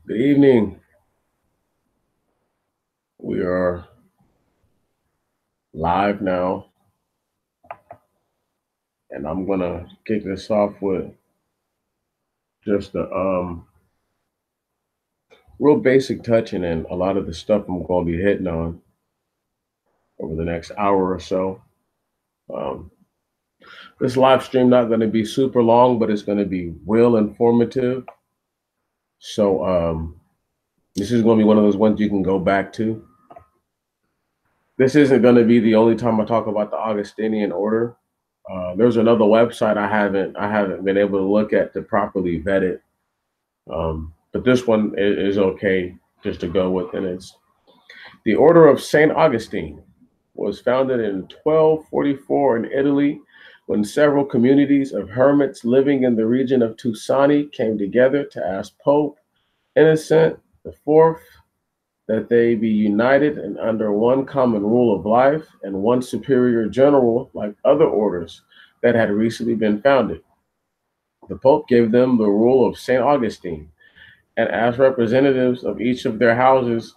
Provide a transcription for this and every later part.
Good evening. We are live now, and I'm gonna kick this off with just a real basic touching and a lot of the stuff I'm going to be hitting on over the next hour or so. Um, this live stream not going to be super long, but it's going to be real informative. So this is going to be one of those ones you can go back to. This isn't going to be the only time I talk about the Augustinian order. There's another website I haven't been able to look at to properly vet it. But this one is okay just to go with, and it's the Order of Saint Augustine was founded in 1244 in Italy when several communities of hermits living in the region of Tuscany came together to ask Pope Innocent IV that they be united and under one common rule of life and one superior general like other orders that had recently been founded. The Pope gave them the rule of St. Augustine, and as representatives of each of their houses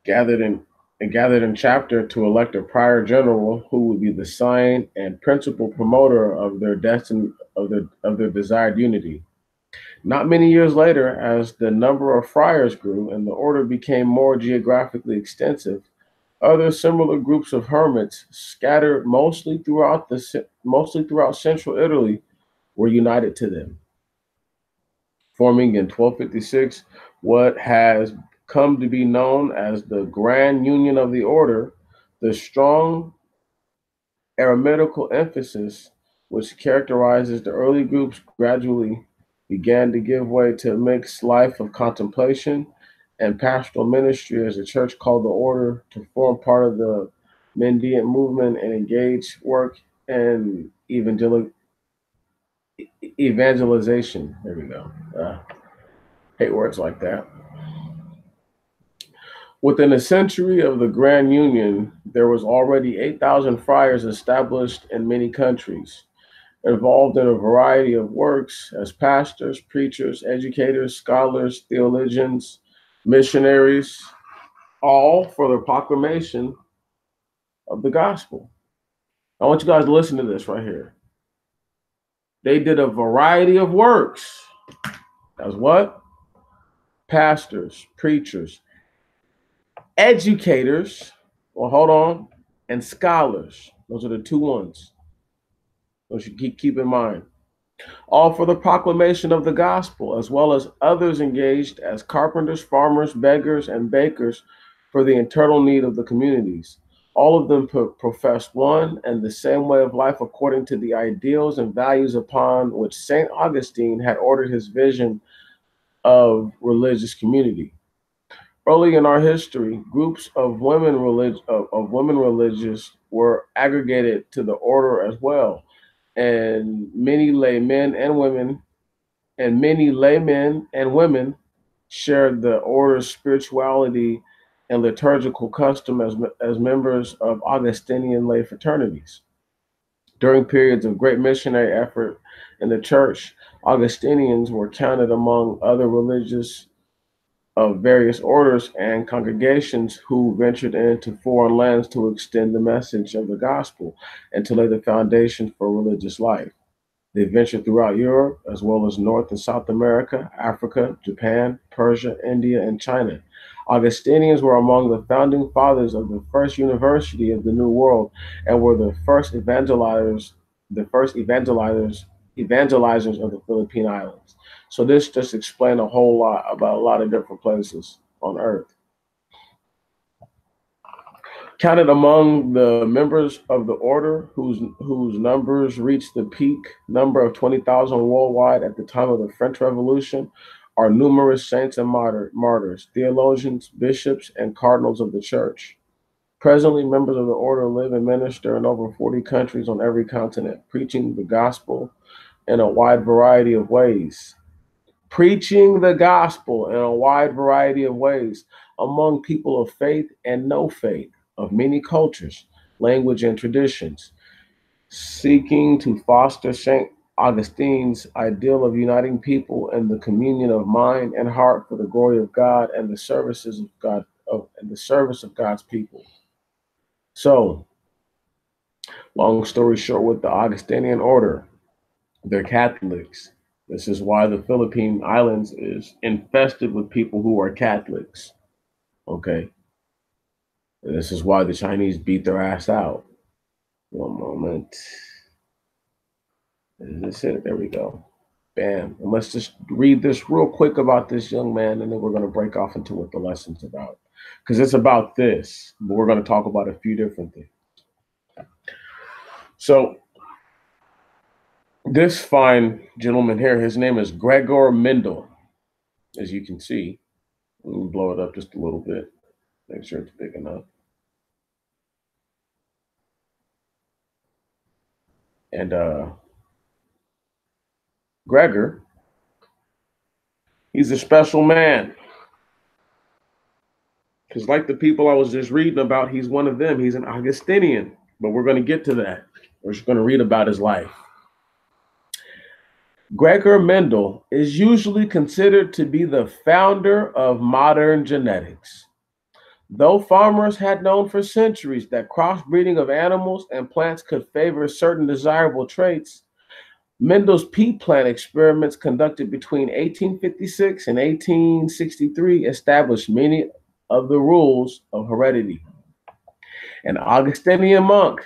gathered in gathered in chapter to elect a prior general who would be the sign and principal promoter of their desired unity. Not many years later, as the number of friars grew and the order became more geographically extensive, other similar groups of hermits scattered mostly throughout central Italy were united to them, forming in 1256 what has come to be known as the Grand Union of the Order. The strong eremitical emphasis which characterizes the early groups gradually began to give way to a mixed life of contemplation and pastoral ministry as the church called the order to form part of the Mendiant movement and engage work and evangelization. There we go. Hate words like that. Within a century of the Grand Union, there was already 8,000 friars established in many countries, involved in a variety of works as pastors, preachers, educators, scholars, theologians, missionaries, all for the proclamation of the gospel. I want you guys to listen to this right here. They did a variety of works as what? Pastors, preachers, educators, well, hold on, and scholars. Those are the two ones. Those you keep in mind. All for the proclamation of the gospel, as well as others engaged as carpenters, farmers, beggars, and bakers for the internal need of the communities. All of them professed one and the same way of life according to the ideals and values upon which St. Augustine had ordered his vision of religious community. Early in our history, groups of women religious were aggregated to the order as well, and many laymen and women shared the order's spirituality and liturgical custom as members of Augustinian lay fraternities. During periods of great missionary effort in the church, Augustinians were counted among other religious of various orders and congregations who ventured into foreign lands to extend the message of the gospel and to lay the foundation for religious life. They ventured throughout Europe, as well as North and South America, Africa, Japan, Persia, India, and China. Augustinians were among the founding fathers of the first university of the New World and were the first evangelizers of the Philippine Islands. So this just explained a whole lot about a lot of different places on Earth. Counted among the members of the order, whose numbers reached the peak number of 20,000 worldwide at the time of the French Revolution, are numerous saints and martyrs, theologians, bishops, and cardinals of the Church. Presently, members of the order live and minister in over 40 countries on every continent, preaching the gospel in a wide variety of ways. Preaching the gospel in a wide variety of ways among people of faith and no faith, of many cultures, language, and traditions, seeking to foster Augustine's ideal of uniting people in the communion of mind and heart for the glory of God and the services of God and the service of God's people. So, long story short, with the Augustinian order, they're Catholics. This is why the Philippine Islands is infested with people who are Catholics. Okay. And this is why the Chinese beat their ass out. One moment. Is this it? There we go. Bam. And let's just read this real quick about this young man, and then we're going to break off into what the lesson's about. Because it's about this, but we're going to talk about a few different things. So, this fine gentleman here, his name is Gregor Mendel, as you can see. Let me blow it up just a little bit, make sure it's big enough. And Gregor, he's a special man. Because, like the people I was just reading about, he's one of them. He's an Augustinian. But we're going to get to that. We're just going to read about his life. Gregor Mendel is usually considered to be the founder of modern genetics. Though farmers had known for centuries that crossbreeding of animals and plants could favor certain desirable traits, Mendel's pea plant experiments conducted between 1856 and 1863 established many of the rules of heredity. An Augustinian monk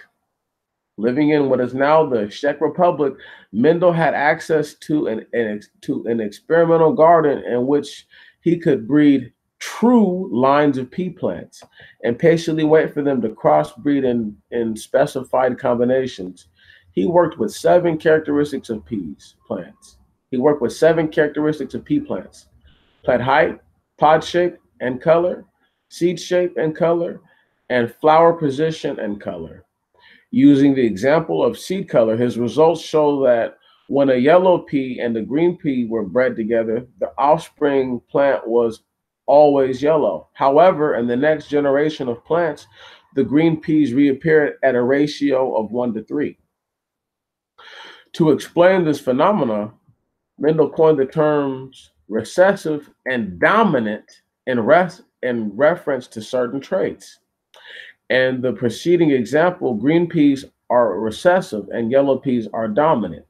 living in what is now the Czech Republic, Mendel had access to an experimental garden in which he could breed true lines of pea plants and patiently wait for them to crossbreed in specified combinations. He worked with 7 characteristics of peas plants. He worked with 7 characteristics of pea plants: plant height, pod shape and color, seed shape and color, and flower position and color. Using the example of seed color, his results show that when a yellow pea and a green pea were bred together, the offspring plant was always yellow. However, in the next generation of plants, the green peas reappeared at a ratio of 1 to 3. To explain this phenomena, Mendel coined the terms recessive and dominant in reference to certain traits. And the preceding example, green peas are recessive and yellow peas are dominant.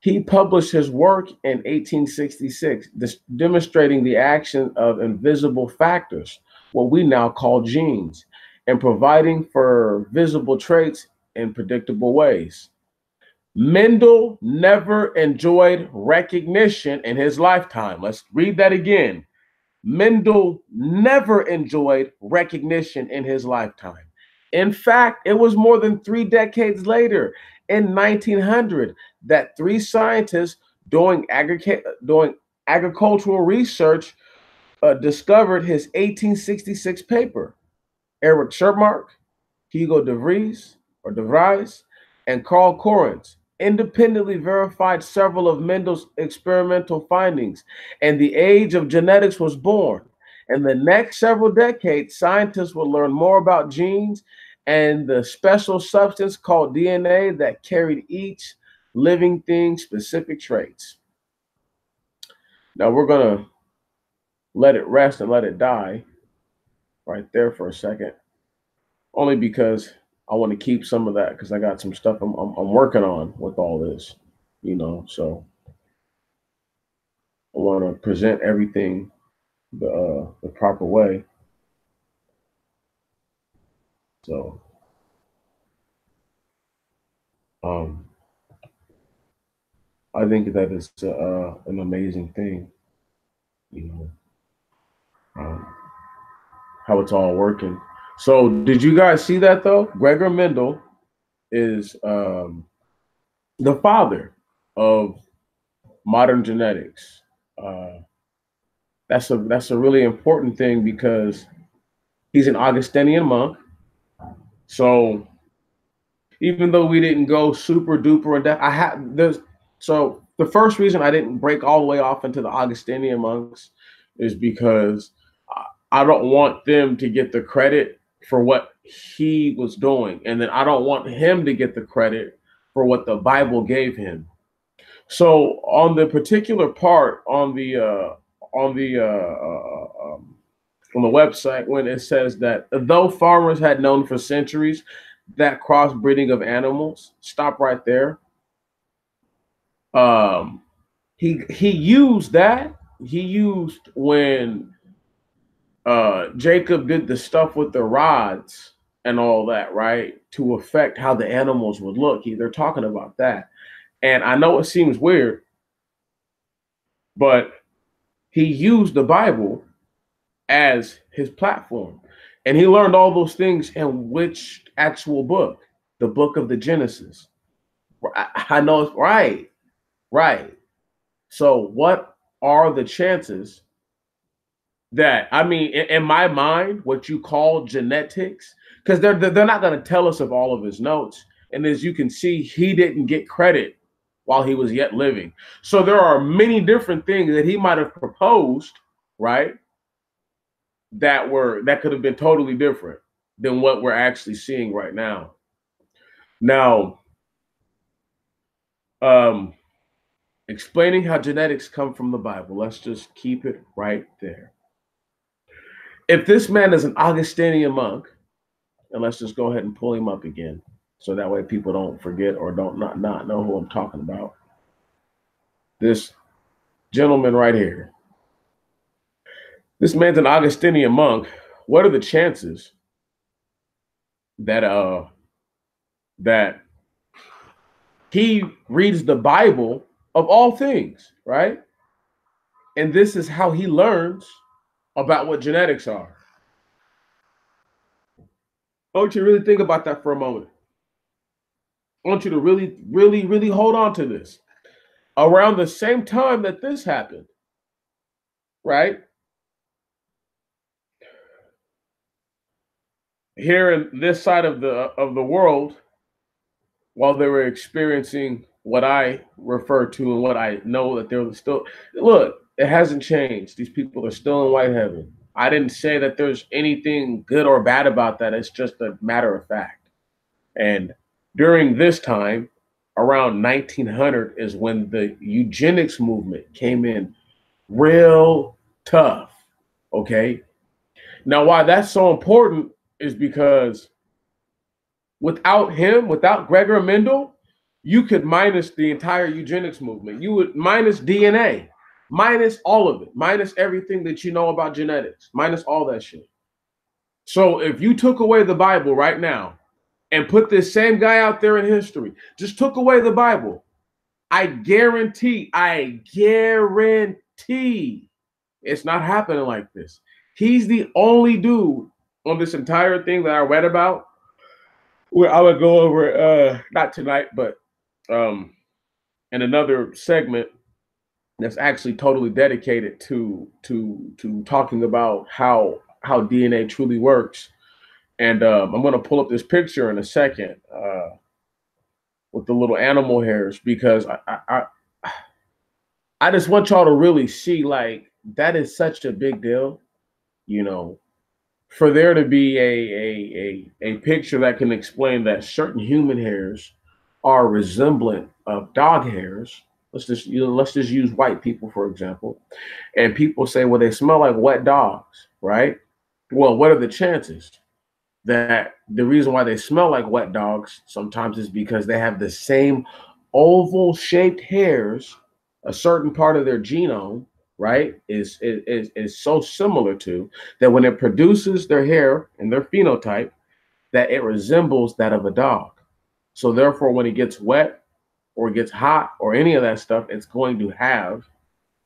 He published his work in 1866, demonstrating the action of invisible factors, what we now call genes, and providing for visible traits in predictable ways. Mendel never enjoyed recognition in his lifetime. Let's read that again. Mendel never enjoyed recognition in his lifetime. In fact, it was more than 3 decades later, in 1900, that 3 scientists doing agricultural research discovered his 1866 paper. Eric Schermark, Hugo De Vries, and Carl Correns independently verified several of Mendel's experimental findings, and the age of genetics was born. In the next several decades, scientists would learn more about genes and the special substance called DNA that carried each living thing's specific traits. Now we're going to let it rest and let it die right there for a second, only because I want to keep some of that because I got some stuff I'm working on with all this, so I want to present everything the proper way. So, I think that is an amazing thing, you know, um, how it's all working. So, did you guys see that though? Gregor Mendel is the father of modern genetics. Uh, that's a really important thing because he's an Augustinian monk. So even though we didn't go super duper in depth, so the first reason I didn't break all the way off into the Augustinian monks is because I don't want them to get the credit for what he was doing, and then I don't want him to get the credit for what the Bible gave him. So on the particular part on the on the website, when it says that though farmers had known for centuries that crossbreeding of animals, stop right there. Um, he used that. He used when Jacob did the stuff with the rods and all that, right, to affect how the animals would look. They're talking about that, and I know it seems weird, but he used the Bible as his platform. And he learned all those things in which actual book? The book of the Genesis. I know it's right, right. So, what are the chances that, I mean, in my mind, what you call genetics, because they're not going to tell us of all of his notes. And as you can see, he didn't get credit while he was yet living. So there are many different things that he might have proposed, right? That could have been totally different than what we're actually seeing right now. Now, um, explaining how genetics come from the Bible. Let's just keep it right there. If this man is an Augustinian monk, and let's just go ahead and pull him up again, so that way people don't forget or don't not know who I'm talking about. This gentleman right here. This man's an Augustinian monk. What are the chances that that he reads the Bible of all things, right? And this is how he learns about what genetics are. I want you to really think about that for a moment. I want you to really, really, really hold on to this. Around the same time that this happened, right? Here in this side of the world, while they were experiencing what I refer to and what I know that they're still, look, it hasn't changed. These people are still in white heaven. I didn't say that there's anything good or bad about that. It's just a matter of fact. And during this time, around 1900 is when the eugenics movement came in real tough. Okay. Now, why that's so important is because without him, without Gregor Mendel, you could minus the entire eugenics movement. You would minus DNA, minus all of it, minus everything that you know about genetics, minus all that shit. So if you took away the Bible right now and put this same guy out there in history, just took away the Bible, I guarantee it's not happening like this. He's the only dude on this entire thing that I read about where I would go over not tonight, but in another segment that's actually totally dedicated to talking about how DNA truly works. And I'm going to pull up this picture in a second with the little animal hairs because I just want y'all to really see like that is such a big deal, you know, for there to be a picture that can explain that certain human hairs are resemblant of dog hairs. Let's just use white people for example, and people say, well, they smell like wet dogs, right? Well, what are the chances that the reason why they smell like wet dogs sometimes is because they have the same oval shaped hairs, a certain part of their genome, right, is so similar to that when it produces their hair and their phenotype, that it resembles that of a dog. So therefore, when it gets wet or it gets hot or any of that stuff, it's going to have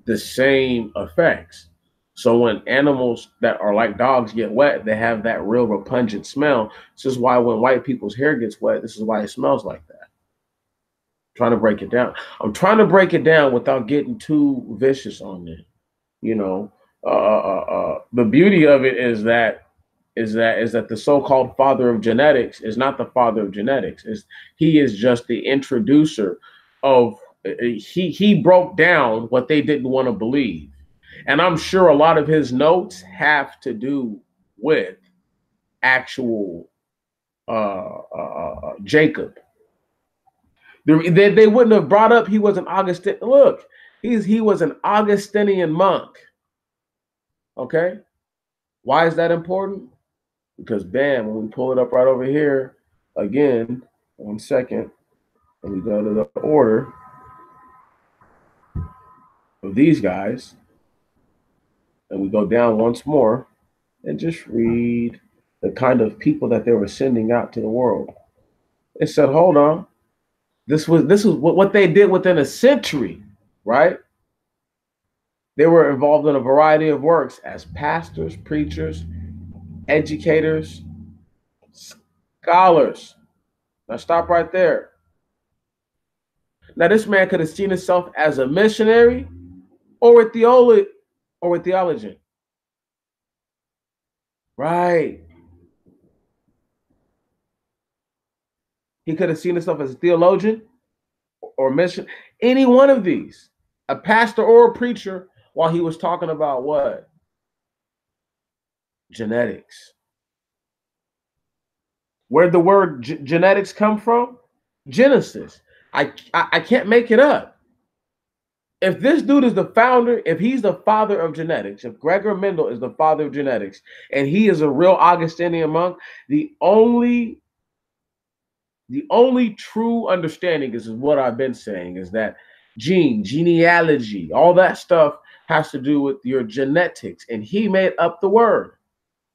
the same effects. So when animals that are like dogs get wet, they have that real repugnant smell. This is why when white people's hair gets wet, this is why it smells like that. I'm trying to break it down. I'm trying to break it down without getting too vicious on it. You know, the beauty of it is that the so-called father of genetics is not the father of genetics. He is just the introducer of he broke down what they didn't want to believe. And I'm sure a lot of his notes have to do with actual Jacob. They wouldn't have brought up he was an Augustine. Look, he was an Augustinian monk. Okay, why is that important? Because bam, when we pull it up right over here, again, 1 second, and we go to the order of these guys, and we go down once more and just read the kind of people that they were sending out to the world. It said, hold on, this was what they did within a century, right? They were involved in a variety of works as pastors, preachers, educators, scholars. Now stop right there. Now this man could have seen himself as a missionary or a theologian. Right. He could have seen himself as a theologian or mission, any one of these, a pastor or a preacher, while he was talking about what? Genetics. Where'd the word genetics come from? Genesis. I can't make it up. If this dude is the founder, if he's the father of genetics, if Gregor Mendel is the father of genetics, and he is a real Augustinian monk, the only true understanding is what I've been saying, is that genealogy, all that stuff has to do with your genetics. And he made up the word.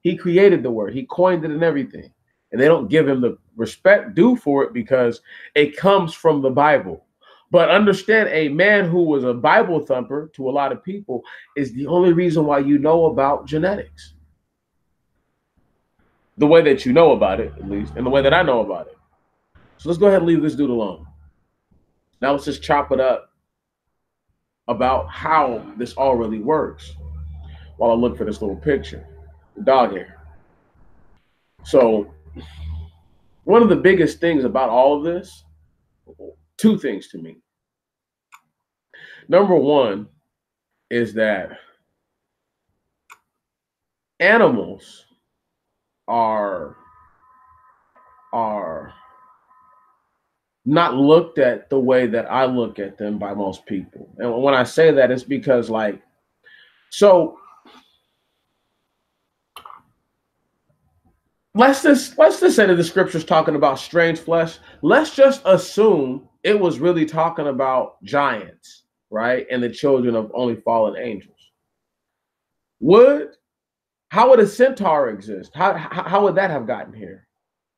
He created the word. He coined it and everything. And they don't give him the respect due for it because it comes from the Bible. But understand, a man who was a Bible thumper to a lot of people is the only reason why you know about genetics. The way that you know about it, at least, and the way that I know about it. So let's go ahead and leave this dude alone. Now let's just chop it up about how this all really works while I look for this little picture. Dog hair. So one of the biggest things about all of this, two things to me. Number one is that animals are not looked at the way that I look at them by most people. And when I say that, it's because, like, so let's just say that the scripture's talking about strange flesh. Let's just assume it was really talking about giants, right? And the children of only fallen angels. How would a centaur exist? How would that have gotten here?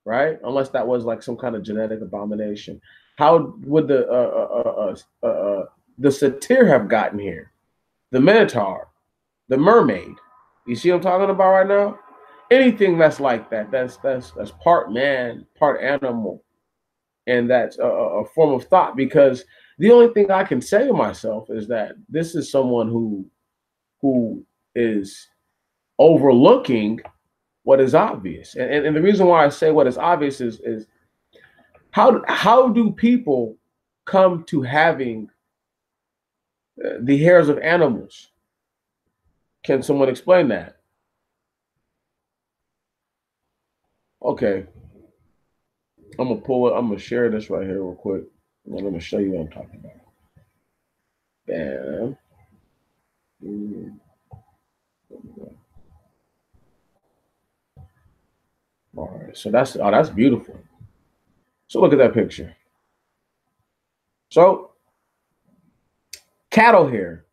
Right? Unless that was like some kind of genetic abomination. How would the satyr have gotten here? The minotaur, the mermaid. You see what I'm talking about right now? Anything that's like that, that's part man, part animal, and that's a form of thought. Because the only thing I can say to myself is that this is someone who is overlooking what is obvious. And the reason why I say what is obvious is how do people come to having the hairs of animals? Can someone explain that? Okay, I'm gonna pull it. I'm gonna share this right here real quick. I'm gonna show you what I'm talking about. Bam. All right, so that's beautiful. So look at that picture. So cattle hair,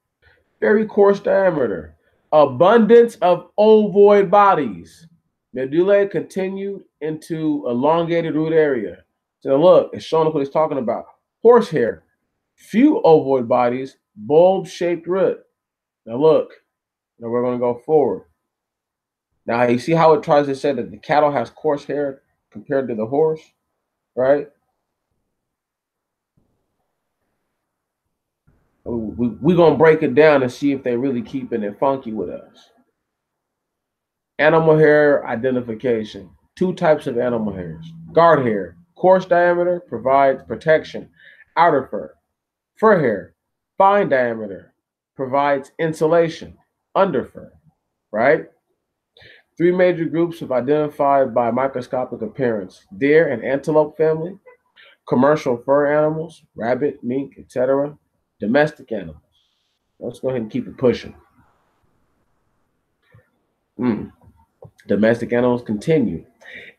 very coarse diameter, abundance of ovoid bodies. Medullae continued into elongated root area. So look, it's showing us what he's talking about. Horsehair, few ovoid bodies, bulb-shaped root. Now look, now we're going to go forward. Now you see how it tries to say that the cattle has coarse hair compared to the horse, right? We're going to break it down and see if they're really keeping it funky with us. Animal hair identification. Two types of animal hairs. Guard hair, coarse diameter, provides protection. Outer fur. Fur hair, fine diameter, provides insulation. Under fur, right? Three major groups have identified by microscopic appearance: deer and antelope family. Commercial fur animals, rabbit, mink, etc. Domestic animals. Let's go ahead and keep it pushing. Domestic animals continue.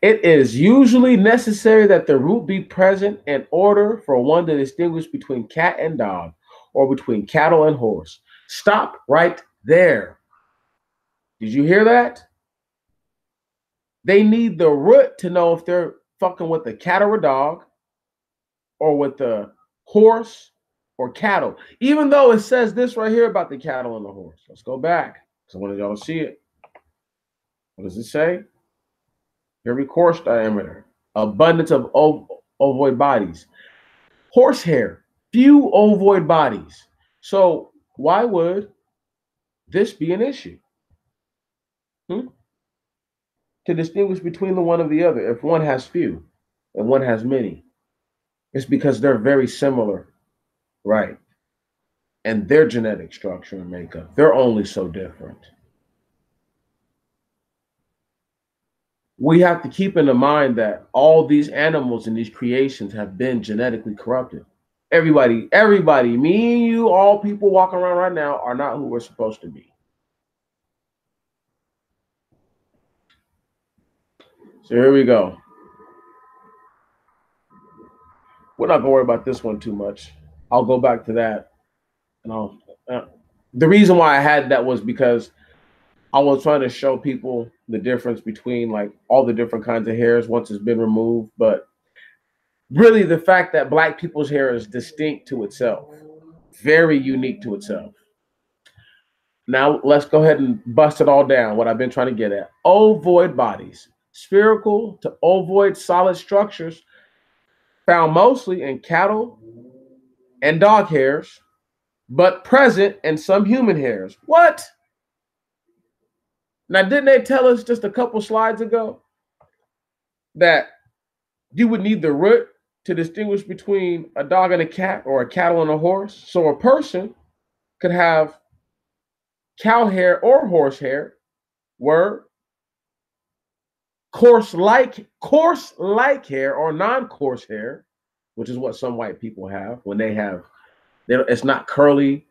It is usually necessary that the root be present in order for one to distinguish between cat and dog or between cattle and horse. Stop right there. Did you hear that? They need the root to know if they're fucking with a cat or a dog or with a horse or cattle. Even though it says this right here about the cattle and the horse. Let's go back because I wanted y'all to see it. What does it say? Every course diameter, abundance of ovoid bodies, horsehair, few ovoid bodies. So why would this be an issue? To distinguish between the one and the other, if one has few and one has many, it's because they're very similar, right? And their genetic structure and makeup, they're only so different. We have to keep in mind that all these animals and these creations have been genetically corrupted. Everybody, me and you, all people walking around right now are not who we're supposed to be. So here we go. We're not gonna worry about this one too much. I'll go back to that, and the reason why I had that was because I was trying to show people the difference between like all the different kinds of hairs once it's been removed, but really the fact that black people's hair is distinct to itself, very unique to itself. Now let's go ahead and bust it all down. What I've been trying to get at: ovoid bodies, spherical to ovoid solid structures found mostly in cattle and dog hairs, but present in some human hairs. What? Now, didn't they tell us just a couple slides ago that you would need the root to distinguish between a dog and a cat or a cattle and a horse? So a person could have cow hair or horse hair, were coarse like hair or non-coarse hair, which is what some white people have when it's not curly,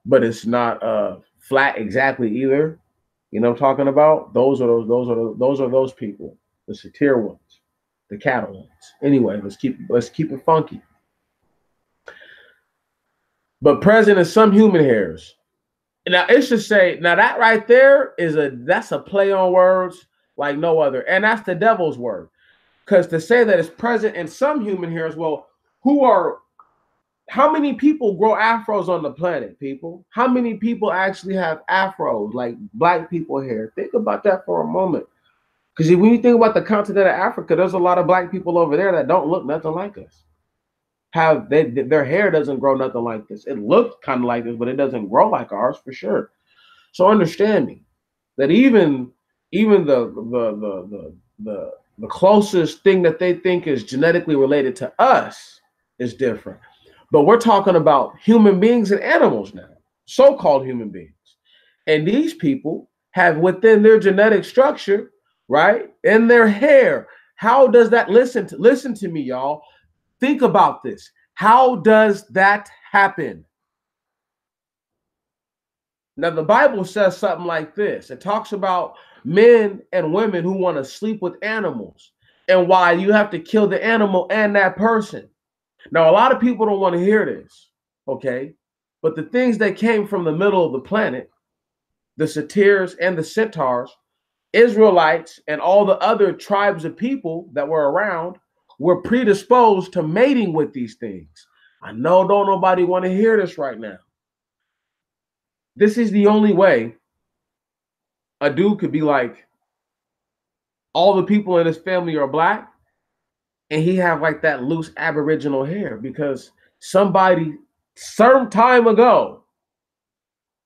but it's not flat exactly either. You know what I'm talking about? Those are those people, the satyr ones, the cattle ones. Anyway, let's keep it funky. But present in some human hairs. Now it should say, now that right there that's a play on words like no other. And that's the devil's word. Because to say that it's present in some human hairs, well, how many people grow afros on the planet, people? How many people actually have afros, like black people hair? Think about that for a moment. Because when you think about the continent of Africa, there's a lot of black people over there that don't look nothing like us. Their hair doesn't grow nothing like this. It looks kind of like this, but it doesn't grow like ours for sure. So understand me that even the closest thing that they think is genetically related to us is different. But we're talking about human beings and animals now, so-called human beings. And these people have within their genetic structure, right, in their hair. How does that listen to me, y'all? Think about this. How does that happen? Now, the Bible says something like this. It talks about men and women who want to sleep with animals and why you have to kill the animal and that person. Now, a lot of people don't want to hear this, okay? But the things that came from the middle of the planet, the satyrs and the centaurs, Israelites, and all the other tribes of people that were around were predisposed to mating with these things. I know don't nobody want to hear this right now. This is the only way a dude could be like, all the people in his family are black, and he have like that loose aboriginal hair because somebody some time ago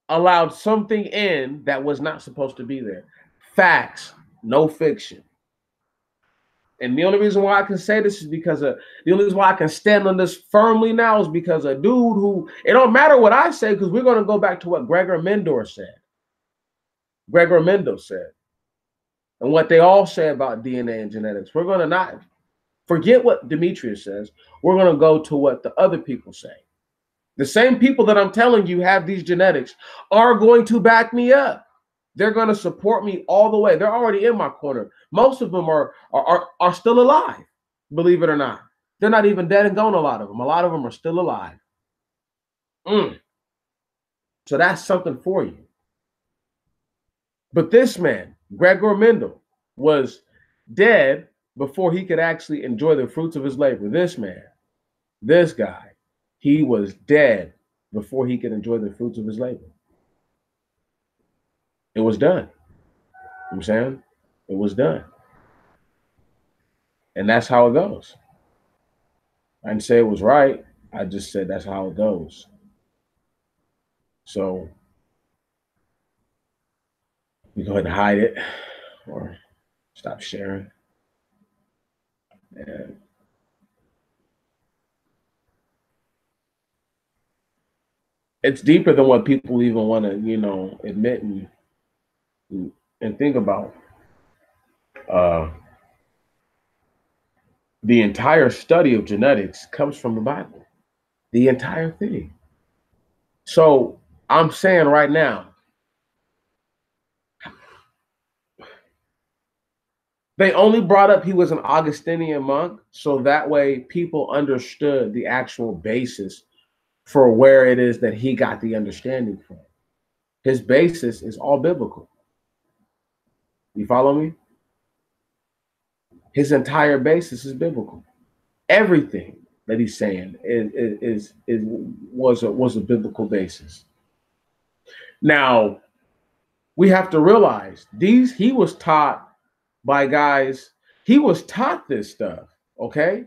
allowed something in that was not supposed to be there. Facts, no fiction. And the only reason why I can say this is because the only reason why I can stand on this firmly now is because a dude who, it don't matter what I say, because we're going to go back to what Gregor Mendel said. Gregor Mendel said, and what they all say about DNA and genetics. We're going to not Forget what Demetrius says. We're going to go to what the other people say. The same people that I'm telling you have these genetics are going to back me up. They're going to support me all the way. They're already in my corner. Most of them are still alive, believe it or not. They're not even dead and gone, a lot of them. A lot of them are still alive. So that's something for you. But this man, Gregor Mendel, was dead before he could actually enjoy the fruits of his labor. This man, this guy, he was dead before he could enjoy the fruits of his labor. It was done. You know what I'm saying? It was done. And that's how it goes. I didn't say it was right. I just said that's how it goes. So we go ahead and hide it or stop sharing. And it's deeper than what people even want to, admit and think about. The entire study of genetics comes from the Bible. The entire thing. So I'm saying right now, they only brought up he was an Augustinian monk, so that way people understood the actual basis for where it is that he got the understanding from. His basis is all biblical. You follow me? His entire basis is biblical. Everything that he's saying was a biblical basis. Now, we have to realize he was taught by guys. He was taught this stuff, okay?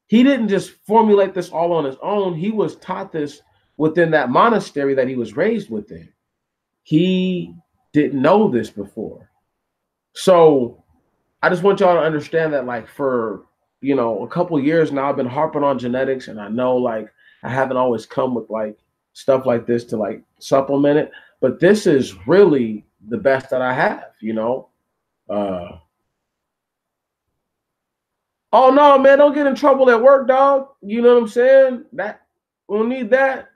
He didn't just formulate this all on his own. He was taught this within that monastery that he was raised within. He didn't know this before. So I just want y'all to understand that, like, for, a couple years now, I've been harping on genetics, and I know, like, I haven't always come with, like, stuff like this to, like, supplement it, but this is really the best that I have, Oh no, man, don't get in trouble at work, dog. You know what I'm saying? That we'll need that.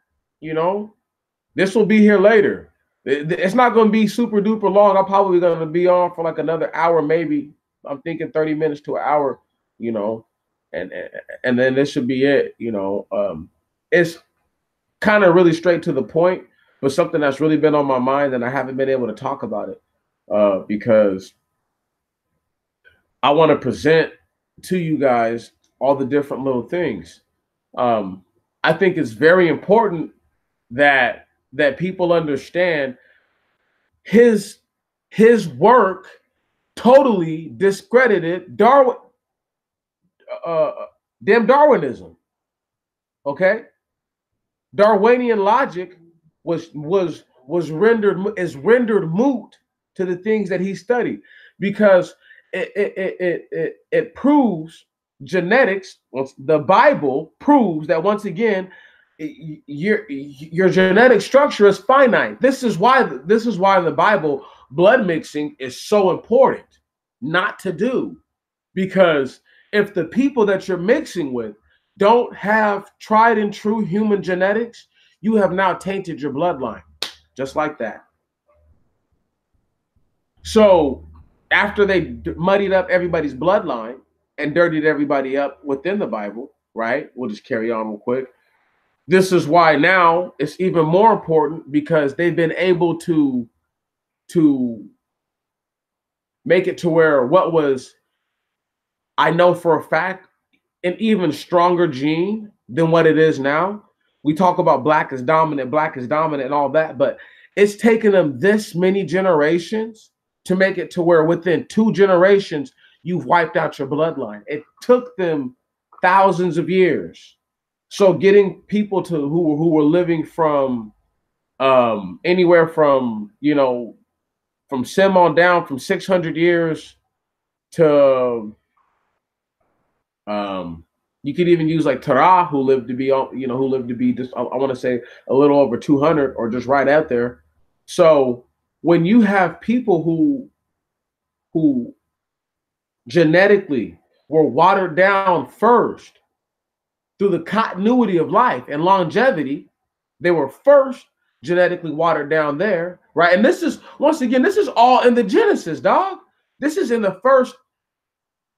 This will be here later. It's not going to be super duper long. I'm probably going to be on for like another hour, maybe. I'm thinking 30 minutes to an hour, and then this should be it. It's kind of really straight to the point, but something that's really been on my mind, and I haven't been able to talk about it because I want to present to you guys all the different little things. I think it's very important that people understand his work totally discredited Darwinism. Okay, Darwinian logic is rendered moot to the things that he studied, because it proves genetics. The Bible proves that, once again, your genetic structure is finite. This is why in the Bible blood mixing is so important not to do, because if the people that you're mixing with don't have tried and true human genetics, you have now tainted your bloodline, just like that. So after they muddied up everybody's bloodline and dirtied everybody up within the Bible, right? We'll just carry on real quick. This is why now it's even more important, because they've been able to make it to where what was, I know for a fact, an even stronger gene than what it is now. We talk about black is dominant, and all that, but it's taken them this many generations to make it to where within 2 generations, you've wiped out your bloodline. It took them thousands of years. So getting people who were living from anywhere from, from Sem on down, from 600 years to you could even use like Terah, who lived to be just, I want to say, a little over 200, or just right out there. So when you have people who genetically were watered down first through the continuity of life and longevity. They were first genetically watered down there, right? And this is, once again, this is all in the Genesis, dog. This is in the first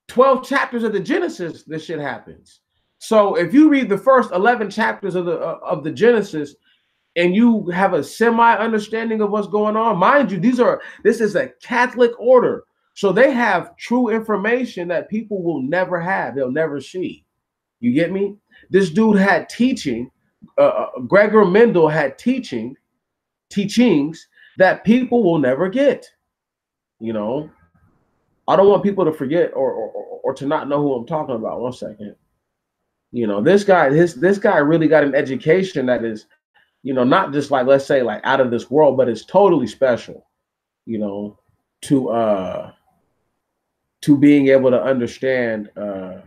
12 chapters of the Genesis. This shit happens. So if you read the first 11 chapters of the Genesis and you have a semi understanding of what's going on, mind you, this is a Catholic order. So they have true information that people will never have. They'll never see. You get me? This dude had teaching. Gregor Mendel had teachings that people will never get. You know, I don't want people to forget or to not know who I'm talking about. 1 second. You know, this guy really got an education that is, you know, not just like, let's say, like out of this world, but it's totally special, you know, to being able to understand the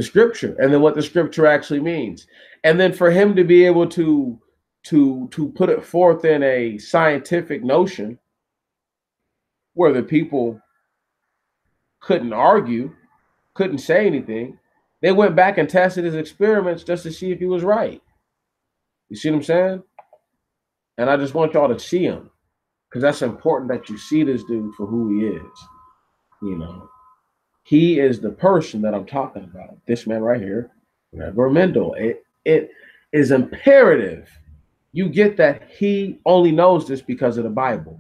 scripture and then what the scripture actually means. And then for him to be able to put it forth in a scientific notion where the people couldn't argue, couldn't say anything. They went back and tested his experiments just to see if he was right. You see what I'm saying? And I just want y'all to see him, because that's important that you see this dude for who he is. You know, he is the person that I'm talking about. This man right here, Gregor Mendel. It is imperative you get that he only knows this because of the Bible.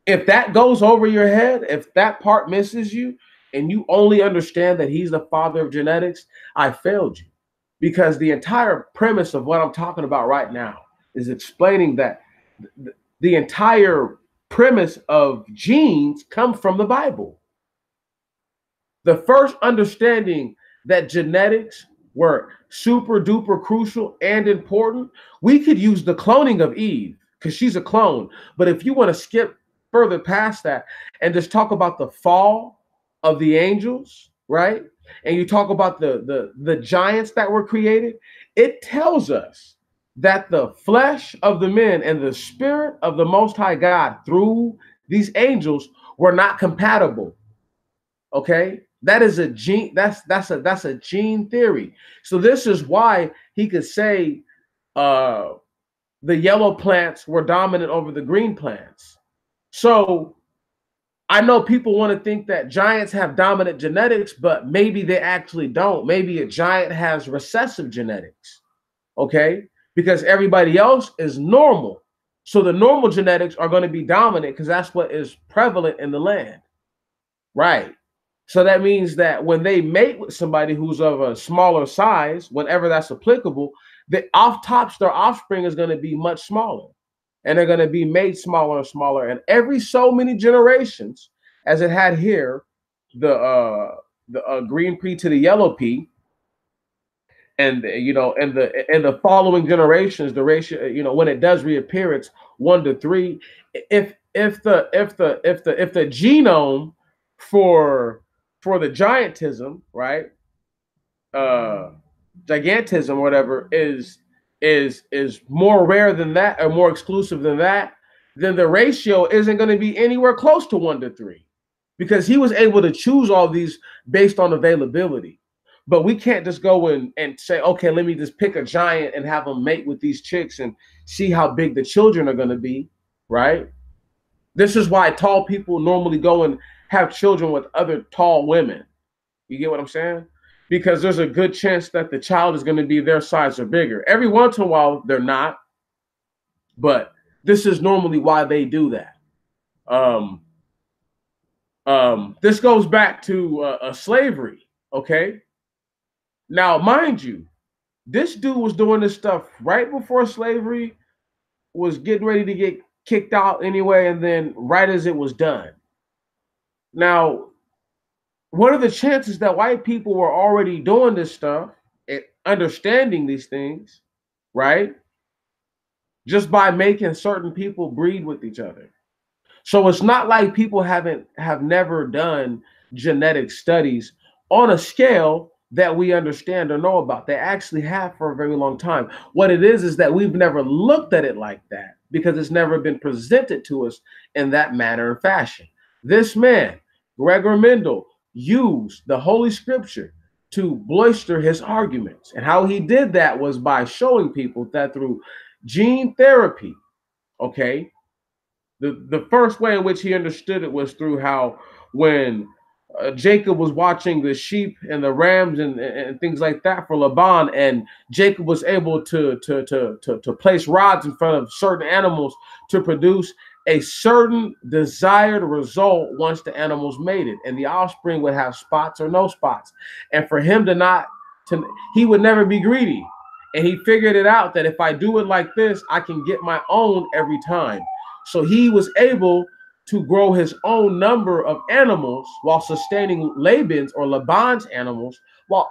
If that goes over your head, if that part misses you, and you only understand that he's the father of genetics, I failed you. Because the entire premise of what I'm talking about right now is explaining that the entire premise of genes come from the Bible. The first understanding that genetics were super duper crucial and important, we could use the cloning of Eve because she's a clone. But if you want to skip further past that and just talk about the fall of the angels, right? And you talk about the giants that were created, it tells us that the flesh of the men and the spirit of the Most High God through these angels were not compatible. Okay, that is a gene. That's a gene theory. So this is why he could say the yellow plants were dominant over the green plants. So I know people want to think that giants have dominant genetics, but maybe they actually don't. Maybe a giant has recessive genetics, okay? Because everybody else is normal. So the normal genetics are going to be dominant because that's what is prevalent in the land, right? So that means that when they mate with somebody who's of a smaller size, whenever that's applicable, their offspring is going to be much smaller. And they're going to be made smaller and smaller. And every so many generations, as it had here, the green pea to the yellow pea, and you know, and the following generations, the ratio, you know, when it does reappear, it's 1 to 3. If the genome for the giantism, right, gigantism, or whatever, is more rare than that, or more exclusive than that, then the ratio isn't going to be anywhere close to 1 to 3, because he was able to choose all these based on availability. But we can't just go in and say, okay, let me just pick a giant and have them mate with these chicks and see how big the children are going to be, right? This is why tall people normally go and have children with other tall women. You get what I'm saying? Because there's a good chance that the child is going to be their size or bigger. Every once in a while, they're not. But this is normally why they do that. This goes back to slavery, okay? Now, mind you, this dude was doing this stuff right before slavery was getting ready to get kicked out anyway, and then right as it was done. Now, what are the chances that white people were already doing this stuff and understanding these things, right? Just by making certain people breed with each other. So it's not like people have never done genetic studies on a scale that we understand or know about. They actually have for a very long time. What it is that we've never looked at it like that because it's never been presented to us in that manner and fashion. This man, Gregor Mendel, used the Holy Scripture to bolster his arguments. And how he did that was by showing people that through gene therapy, okay, the first way in which he understood it was through how when Jacob was watching the sheep and the rams and things like that for Laban, and Jacob was able to place rods in front of certain animals to produce a certain desired result once the animals mated, and the offspring would have spots or no spots. And for him to not to he would never be greedy. And he figured it out that if I do it like this, I can get my own every time. So he was able to grow his own number of animals while sustaining Laban's or Laban's animals. While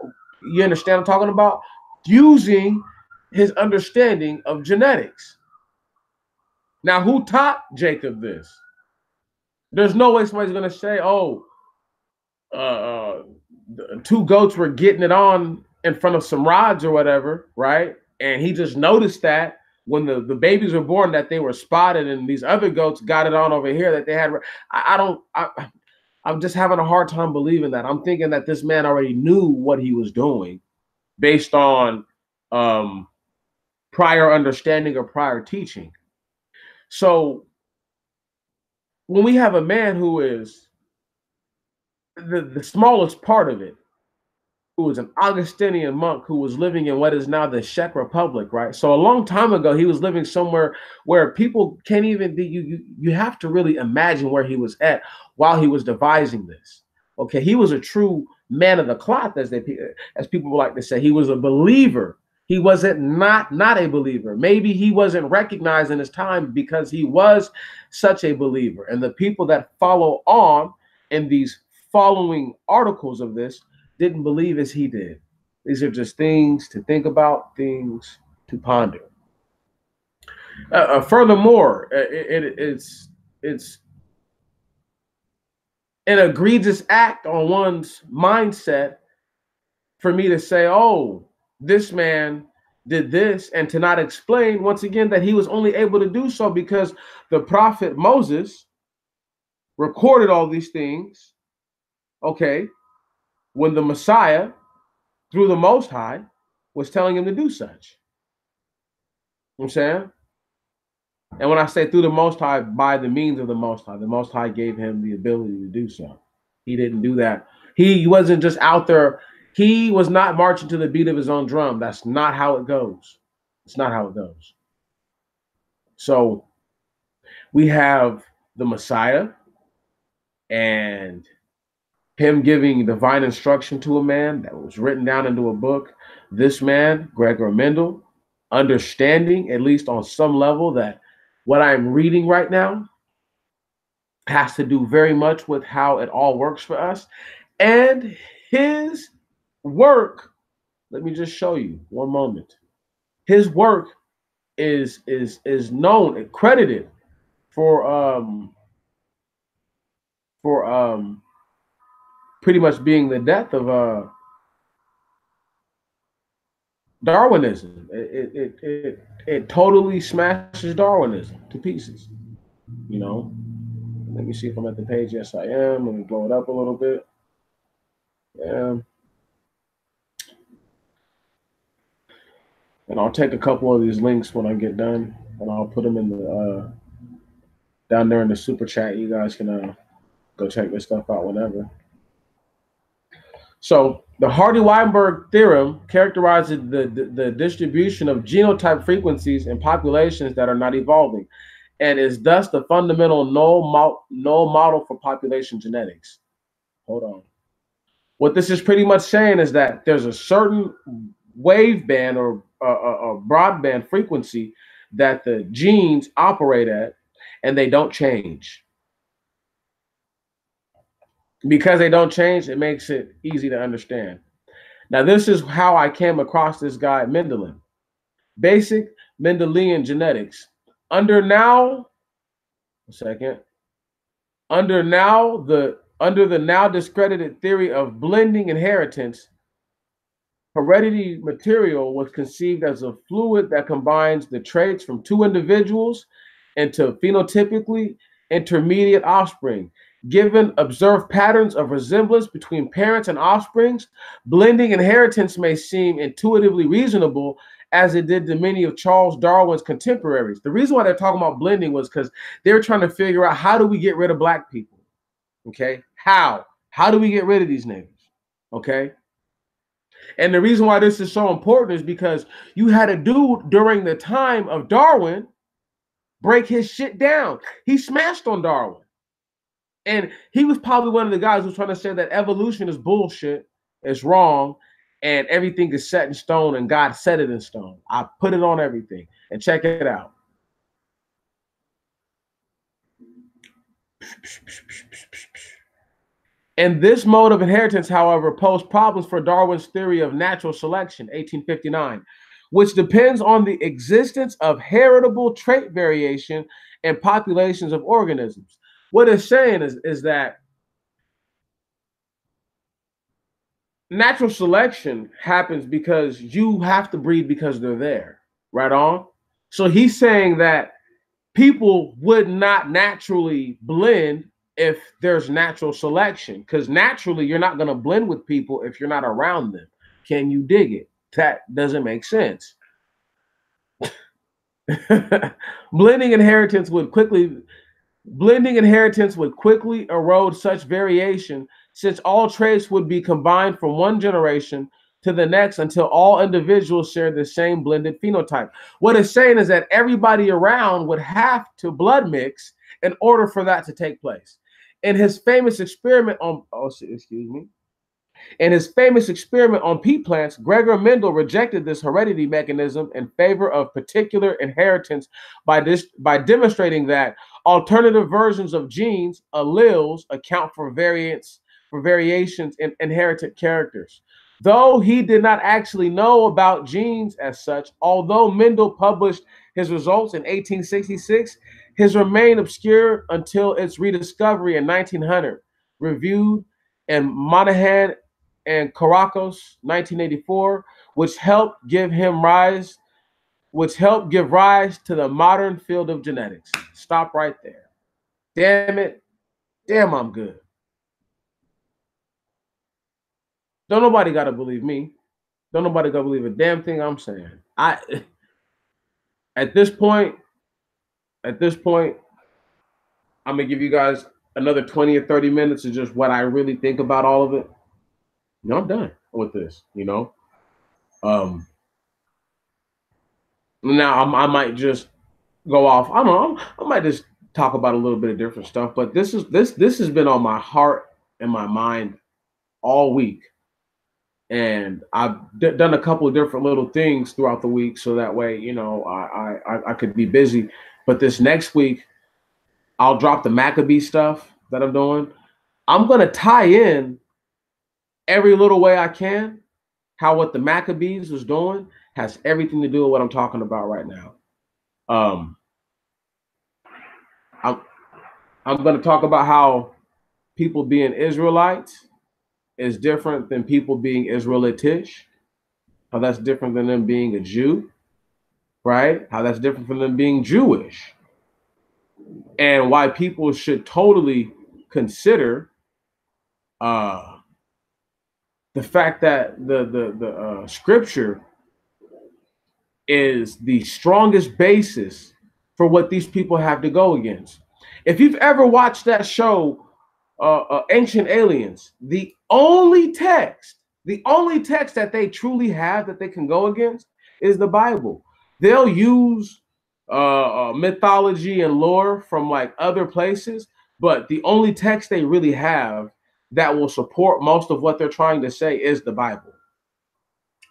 you understand what I'm talking about? Using his understanding of genetics. Now, who taught Jacob this? There's no way somebody's going to say, oh, two goats were getting it on in front of some rods or whatever, right? And he just noticed that when the babies were born that they were spotted, and these other goats got it on over here that they had. I'm just having a hard time believing that. I'm thinking that this man already knew what he was doing based on prior understanding or prior teaching. So when we have a man who is the smallest part of it, who was an Augustinian monk who was living in what is now the Czech Republic, right? So a long time ago, he was living somewhere where people can't even be, you have to really imagine where he was at while he was devising this. Okay, he was a true man of the cloth, as people would like to say. He was a believer. He wasn't not a believer. Maybe he wasn't recognized in his time because he was such a believer. And the people that follow on in these following articles of this didn't believe as he did. These are just things to think about, things to ponder. Furthermore, it's an egregious act on one's mindset for me to say, oh, this man did this, and to not explain once again that he was only able to do so because the prophet Moses recorded all these things, okay, when the Messiah, through the Most High, was telling him to do such. You know what I'm saying? And when I say through the Most High, by the means of the Most High gave him the ability to do so. He didn't do that. He wasn't just out there. He was not marching to the beat of his own drum. That's not how it goes. It's not how it goes. So we have the Messiah and him giving divine instruction to a man that was written down into a book. This man, Gregor Mendel, understanding, at least on some level, that what I'm reading right now has to do very much with how it all works for us. And his work, let me just show you one moment. His work is known and credited for pretty much being the death of Darwinism. It totally smashes Darwinism to pieces. You know, let me see if I'm at the page. Yes, I am. Let me blow it up a little bit. Yeah. And I'll take a couple of these links when I get done, and I'll put them in the down there in the super chat. You guys can go check this stuff out whenever. So the Hardy-Weinberg theorem characterizes the distribution of genotype frequencies in populations that are not evolving, and is thus the fundamental null model for population genetics. Hold on. What this is pretty much saying is that there's a certain waveband or broadband frequency that the genes operate at, and they don't change. Because they don't change, it makes it easy to understand. Now, this is how I came across this guy, Mendelian. Basic Mendelian genetics. Under the now discredited theory of blending inheritance, heredity material was conceived as a fluid that combines the traits from two individuals into phenotypically intermediate offspring. Given observed patterns of resemblance between parents and offsprings, blending inheritance may seem intuitively reasonable, as it did to many of Charles Darwin's contemporaries. The reason why they're talking about blending was because they're trying to figure out, how do we get rid of black people? Okay, how? How do we get rid of these niggas? Okay. And the reason why this is so important is because you had a dude during the time of Darwin break his shit down. He smashed on Darwin. And he was probably one of the guys who's trying to say that evolution is bullshit, it's wrong, and everything is set in stone, and God set it in stone. I put it on everything. And check it out. And this mode of inheritance, however, posed problems for Darwin's theory of natural selection, 1859, which depends on the existence of heritable trait variation in populations of organisms. What it's saying is that natural selection happens because you have to breed because they're there, right on? So he's saying that people would not naturally blend if there's natural selection, because naturally you're not going to blend with people if you're not around them. Can you dig it? That doesn't make sense. Blending inheritance would quickly erode such variation, since all traits would be combined from one generation to the next until all individuals share the same blended phenotype. What it's saying is that everybody around would have to blood mix in order for that to take place. In his famous experiment on, in his famous experiment on pea plants, Gregor Mendel rejected this heredity mechanism in favor of particular inheritance by demonstrating that alternative versions of genes, alleles, account for variations in inherited characters. Though he did not actually know about genes as such, although Mendel published his results in 1866, his remained obscure until its rediscovery in 1900, reviewed in Monahan and Caracos, 1984, which helped give rise to the modern field of genetics. Stop right there. Damn it. Damn, I'm good. Don't nobody gotta believe me. Don't nobody gotta believe a damn thing I'm saying. At this point, I'm gonna give you guys another 20 or 30 minutes of just what I really think about all of it. No, I'm done with this, you know. Now I might just go off. I don't know. I might just talk about a little bit of different stuff. But this has been on my heart and my mind all week, and I've done a couple of different little things throughout the week, so that way, you know, I could be busy. But this next week, I'll drop the Maccabee stuff that I'm doing. I'm gonna tie in every little way I can how what the Maccabees was doing has everything to do with what I'm talking about right now. I'm I'm going to talk about how people being Israelites is different than people being Israelitish. How that's different than them being a Jew, right? How that's different from them being Jewish, and why people should totally consider the fact that the scripture is the strongest basis for what these people have to go against. If you've ever watched that show, Ancient Aliens, the only text that they truly have that they can go against is the Bible. They'll use mythology and lore from like other places, but the only text they really have that will support most of what they're trying to say is the Bible.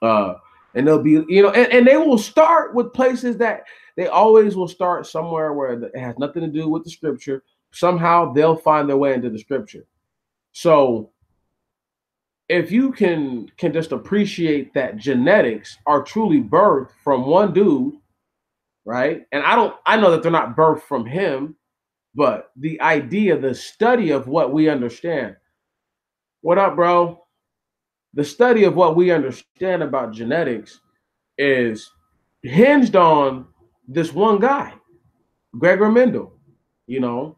And they'll be, you know, and they will start with places that they always will start somewhere where it has nothing to do with the scripture. Somehow they'll find their way into the scripture. So if you can just appreciate that genetics are truly birthed from one dude, right? And I know that they're not birthed from him, but the idea, the study of what we understand. What up, bro? The study of what we understand about genetics is hinged on this one guy, Gregor Mendel, you know.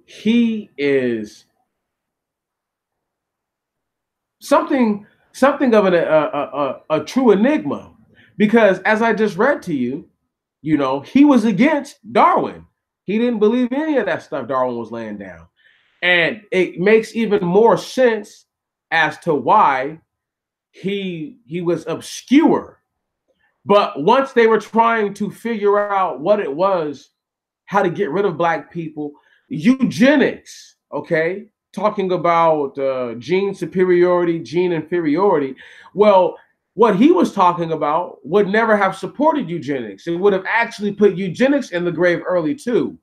he is something something of a true enigma, because as I just read to you, he was against Darwin. He didn't believe any of that stuff Darwin was laying down. And it makes even more sense as to why he was obscure. But once they were trying to figure out what it was, how to get rid of black people, eugenics, okay, talking about gene superiority, gene inferiority. Well, what he was talking about would never have supported eugenics. It would have actually put eugenics in the grave early too.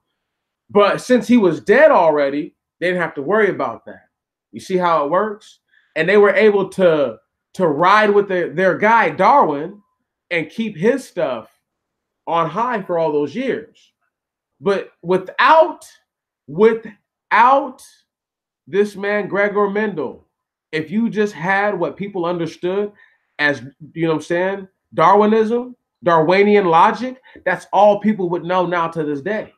But since he was dead already, they didn't have to worry about that. You see how it works? And they were able to ride with their guy Darwin and keep his stuff on high for all those years. But without this man Gregor Mendel, if you just had what people understood as, what I'm saying, Darwinism, Darwinian logic, that's all people would know now to this day.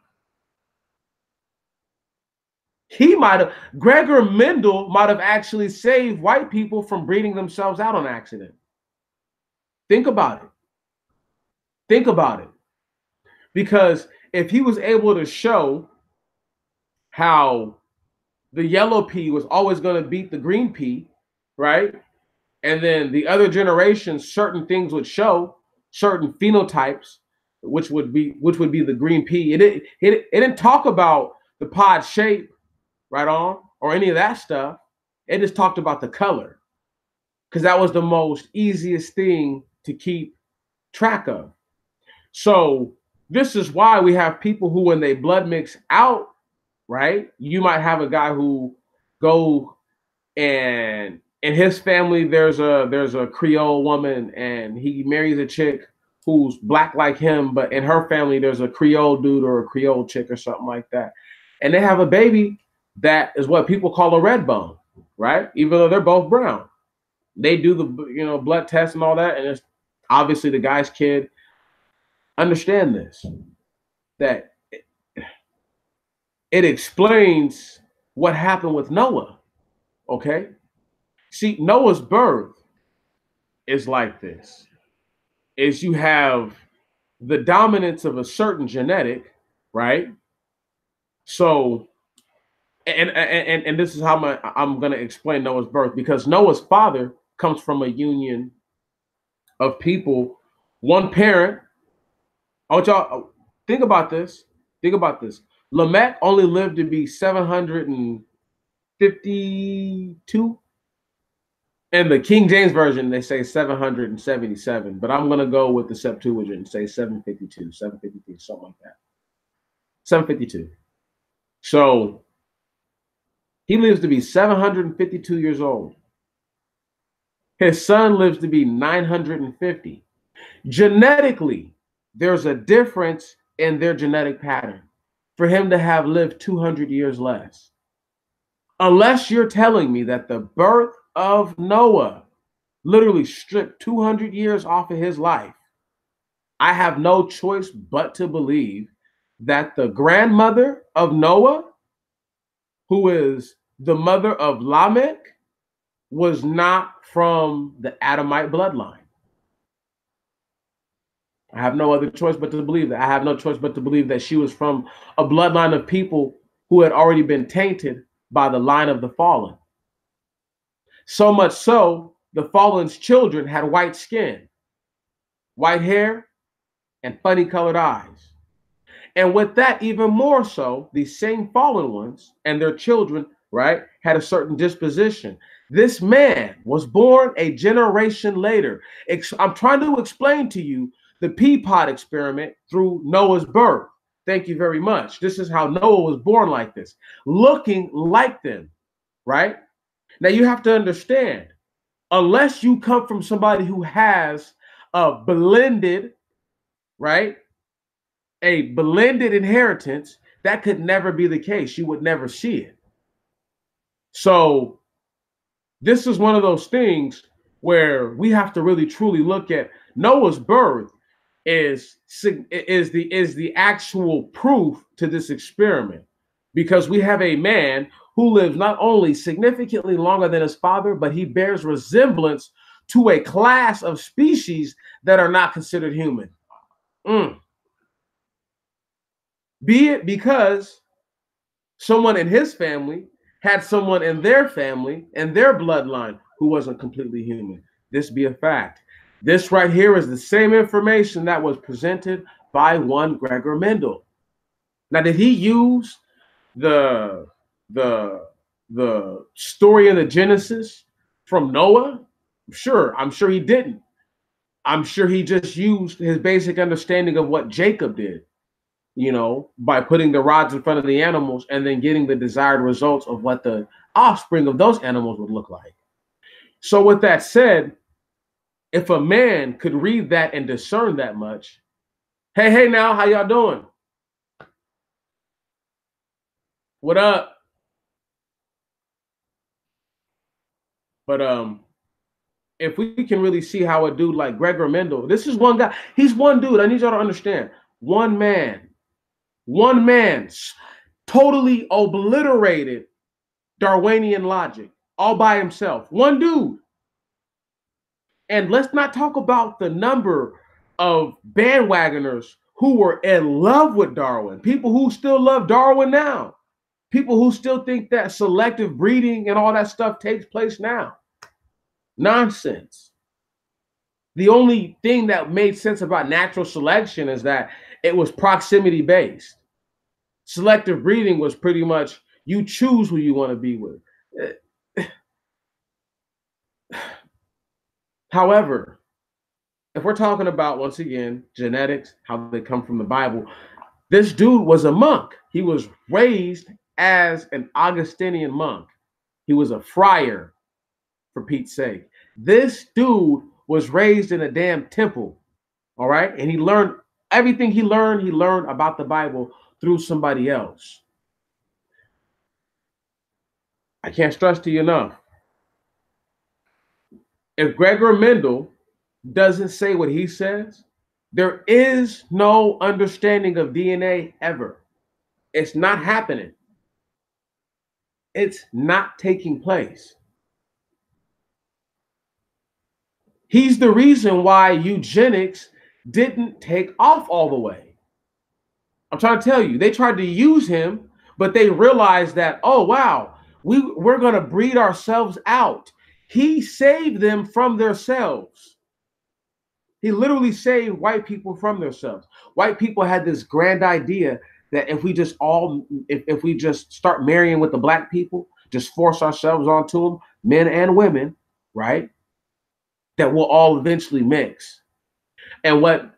Gregor Mendel might have actually saved white people from breeding themselves out on accident. Think about it. Think about it. Because if he was able to show how the yellow pea was always going to beat the green pea, right? And then the other generations, certain things would show, certain phenotypes, which would be the green pea. It didn't talk about the pod shape, right on, or any of that stuff. It just talked about the color, because that was the most easiest thing to keep track of. So this is why we have people who, when they blood mix out, right? You might have a guy who go, and in his family there's a Creole woman, and he marries a chick who's black like him, but in her family there's a Creole dude or a Creole chick or something like that, and they have a baby that is what people call a red bone, right? Even though they're both brown, they do the blood test and all that, and it's obviously the guy's kid. Understand this, that it explains what happened with Noah. Okay, see, Noah's birth is like this: is you have the dominance of a certain genetic, right? So, and this is how I'm going to explain Noah's birth, because Noah's father comes from a union of people, one parent. I want y'all think about this. Think about this. Lamech only lived to be 752. In the King James Version, they say 777, but I'm going to go with the Septuagint and say 752, 753, something like that. 752. So he lives to be 752 years old. His son lives to be 950. Genetically, there's a difference in their genetic pattern for him to have lived 200 years less. Unless you're telling me that the birth of Noah literally stripped 200 years off of his life, I have no choice but to believe that the grandmother of Noah, who is the mother of Lamech, was not from the Adamite bloodline. I have no other choice but to believe that. I have no choice but to believe that she was from a bloodline of people who had already been tainted by the line of the fallen. So much so, the fallen's children had white skin, white hair, and funny colored eyes. And with that, even more so, these same fallen ones and their children, right, had a certain disposition. This man was born a generation later. I'm trying to explain to you the pea pod experiment through Noah's birth. Thank you very much. This is how Noah was born, like this, looking like them, right? Now you have to understand, unless you come from somebody who has a blended, right, a blended inheritance, that could never be the case. You would never see it. So this is one of those things where we have to really truly look at Noah's birth is the actual proof to this experiment. because we have a man who lives not only significantly longer than his father, but he bears resemblance to a class of species that are not considered human. Mm. Be it because someone in his family had someone in their family and their bloodline who wasn't completely human. This be a fact. This right here is the same information that was presented by one Gregor Mendel. Now, did he use the the the story of the Genesis from Noah? Sure, I'm sure he didn't. I'm sure he just used his basic understanding of what Jacob did, by putting the rods in front of the animals and then getting the desired results of what the offspring of those animals would look like. So, with that said, if a man could read that and discern that much, hey, now, how y'all doing? What up? But if we can really see how a dude like Gregor Mendel, this is one guy, he's one dude. I need y'all to understand. One man totally obliterated Darwinian logic all by himself. One dude. And let's not talk about the number of bandwagoners who were in love with Darwin, people who still love Darwin now, people who still think that selective breeding and all that stuff takes place now. Nonsense. The only thing that made sense about natural selection is that it was proximity based. Selective breeding was pretty much you choose who you want to be with. However, if we're talking about, once again, genetics, how they come from the Bible, this dude was a monk. He was raised as an Augustinian monk. He was a friar, for Pete's sake. This dude was raised in a damn temple, all right? And he learned everything he learned about the Bible through somebody else. I can't stress to you enough. If Gregor Mendel doesn't say what he says, there is no understanding of DNA ever. It's not happening. It's not taking place. He's the reason why eugenics didn't take off all the way. I'm trying to tell you, they tried to use him, but they realized that, oh, wow, we're going to breed ourselves out. He saved them from themselves. He literally saved white people from themselves. White people had this grand idea that if we just start marrying with the black people, just force ourselves onto them, men and women, right? That we'll all eventually mix. And what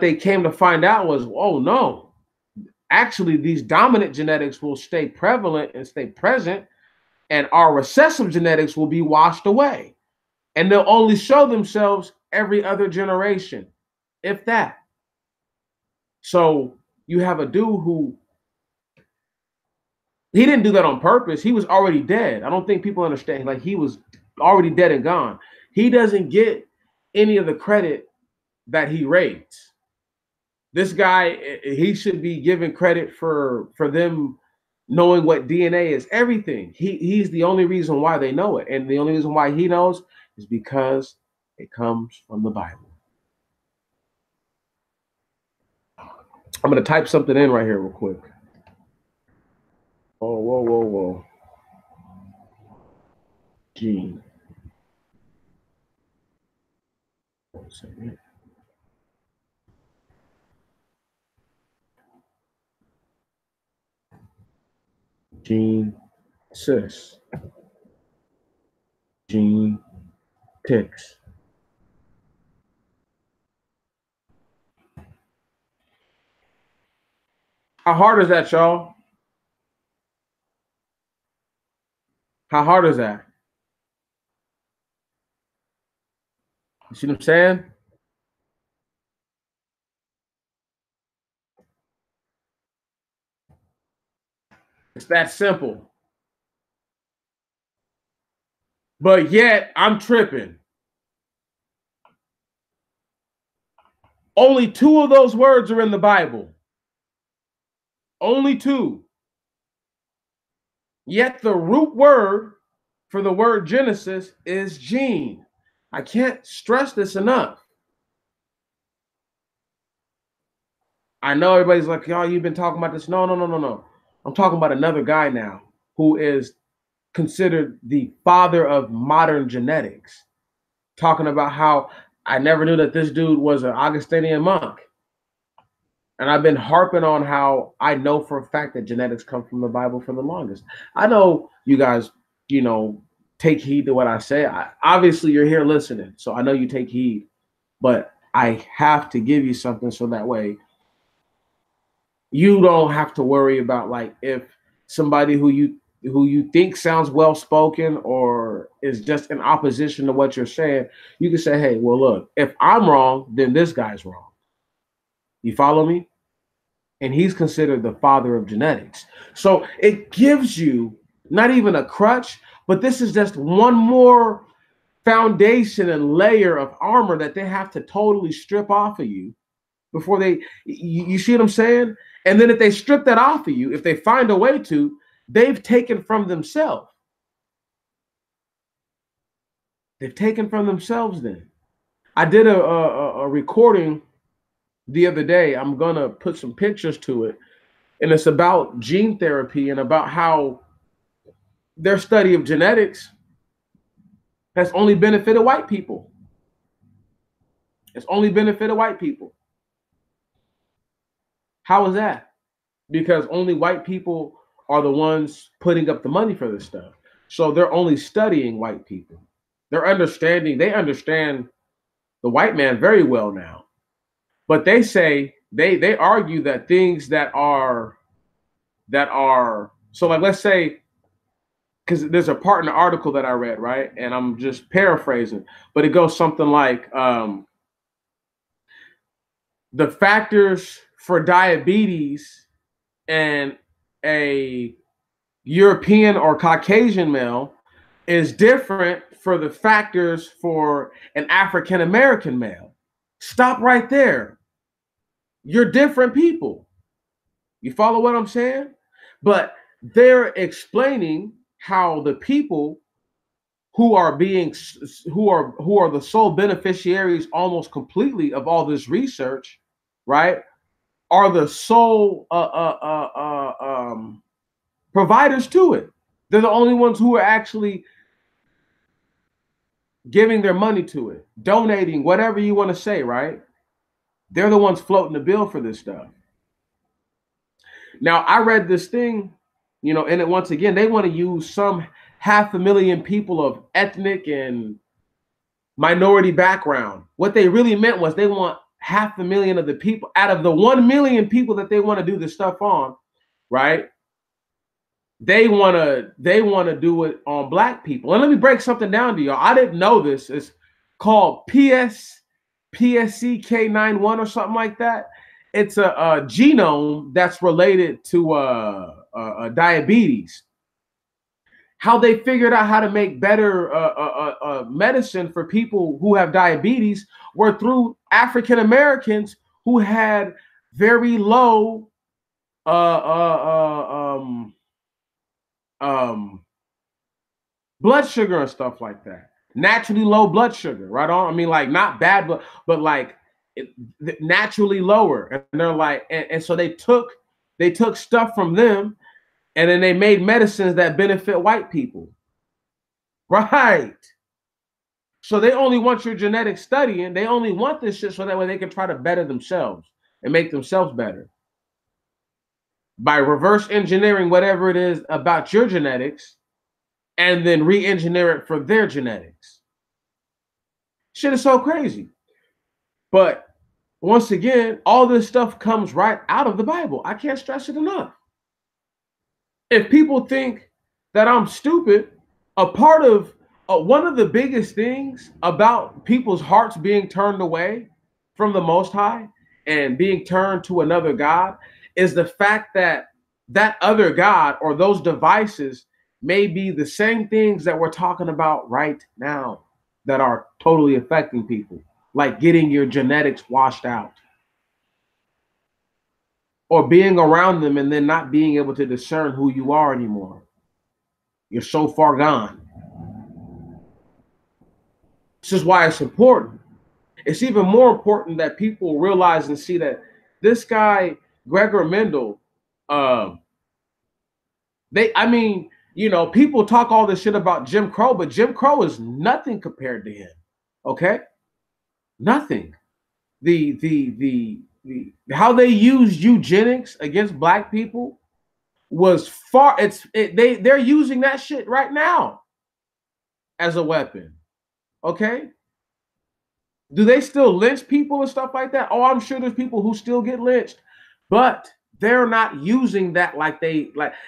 they came to find out was, oh no, actually these dominant genetics will stay prevalent and stay present, and our recessive genetics will be washed away. And they'll only show themselves every other generation, if that. So you have a dude who, he didn't do that on purpose. He was already dead. I don't think people understand. Like, he was already dead and gone. He doesn't get any of the credit that he rates. This guy, he should be given credit for them knowing what DNA is. Everything. He's the only reason why they know it. And the only reason why he knows is because it comes from the Bible. I'm going to type something in right here real quick. Oh, whoa. Gene. 1 second. Gene cis. Gene ticks. How hard is that, y'all? How hard is that? You see what I'm saying? It's that simple. But yet, I'm tripping. Only 2 of those words are in the Bible. Only 2. Yet the root word for the word Genesis is gene. I can't stress this enough. I know everybody's like, y'all, you've been talking about this. No, no, no, no, no. I'm talking about another guy now who is considered the father of modern genetics, talking about how I never knew that this dude was an Augustinian monk. And I've been harping on how I know for a fact that genetics come from the Bible for the longest. I know you guys, you know, take heed to what I say. Obviously, you're here listening, so I know you take heed. But I have to give you something so that way you don't have to worry about like if somebody who you think sounds well spoken or is just in opposition to what you're saying, you can say, hey, well, look, if I'm wrong, then this guy's wrong. You follow me? And he's considered the father of genetics. So it gives you not even a crutch, but this is just one more foundation and layer of armor that they have to totally strip off of you before you see what I'm saying? And then if they strip that off of you, if they find a way to, they've taken from themselves. They've taken from themselves then. I did a recording the other day. I'm going to put some pictures to it. And it's about gene therapy and about how their study of genetics has only benefited white people. It's only benefited white people. How is that? Because only white people are the ones putting up the money for this stuff. So they're only studying white people. They understand the white man very well now. But they say they argue that things that are so like let's say because there's a part in the article that I read, right? And I'm just paraphrasing, but it goes something like the factors for diabetes and a European or Caucasian male is different for the factors for an African American male. Stop right there. You're different people. You follow what I'm saying? But they're explaining how the people who are being who are the sole beneficiaries almost completely of all this research, right, are the sole providers to it. They're the only ones who are actually giving their money to it, donating, whatever you want to say, right? They're the ones floating the bill for this stuff. Now, I read this thing, and it once again, they want to use some 500,000 people of ethnic and minority background. What they really meant was they want 500,000 of the people out of the 1 million people that they want to do this stuff on, right? They want to do it on black people. And let me break something down to y'all. I didn't know this. It's called PSCK91 or something like that. It's a genome that's related to diabetes. How they figured out how to make better medicine for people who have diabetes were through African Americans who had very low blood sugar and stuff like that. Naturally low blood sugar, right on. I mean, like not bad, but like it, naturally lower. And they're like, and so they took stuff from them, and then they made medicines that benefit white people, right? So they only want your genetic studying. They only want this shit so that way they can try to better themselves and make themselves better by reverse engineering whatever it is about your genetics and then re-engineer it for their genetics. Shit is so crazy. But once again, all this stuff comes right out of the Bible. I can't stress it enough. If people think that I'm stupid, a part of one of the biggest things about people's hearts being turned away from the Most High and being turned to another God is the fact that that other God or those devices may be the same things that we're talking about right now that are totally affecting people, like getting your genetics washed out or being around them and then not being able to discern who you are anymore. You're so far gone. This is why it's important. It's even more important that people realize and see that this guy, Gregor Mendel, um, I mean, people talk all this shit about Jim Crow, but Jim Crow is nothing compared to him. Okay? Nothing. The how they used eugenics against black people was they're using that shit right now as a weapon. Okay? Do they still lynch people and stuff like that? Oh, I'm sure there's people who still get lynched, but they're not using that like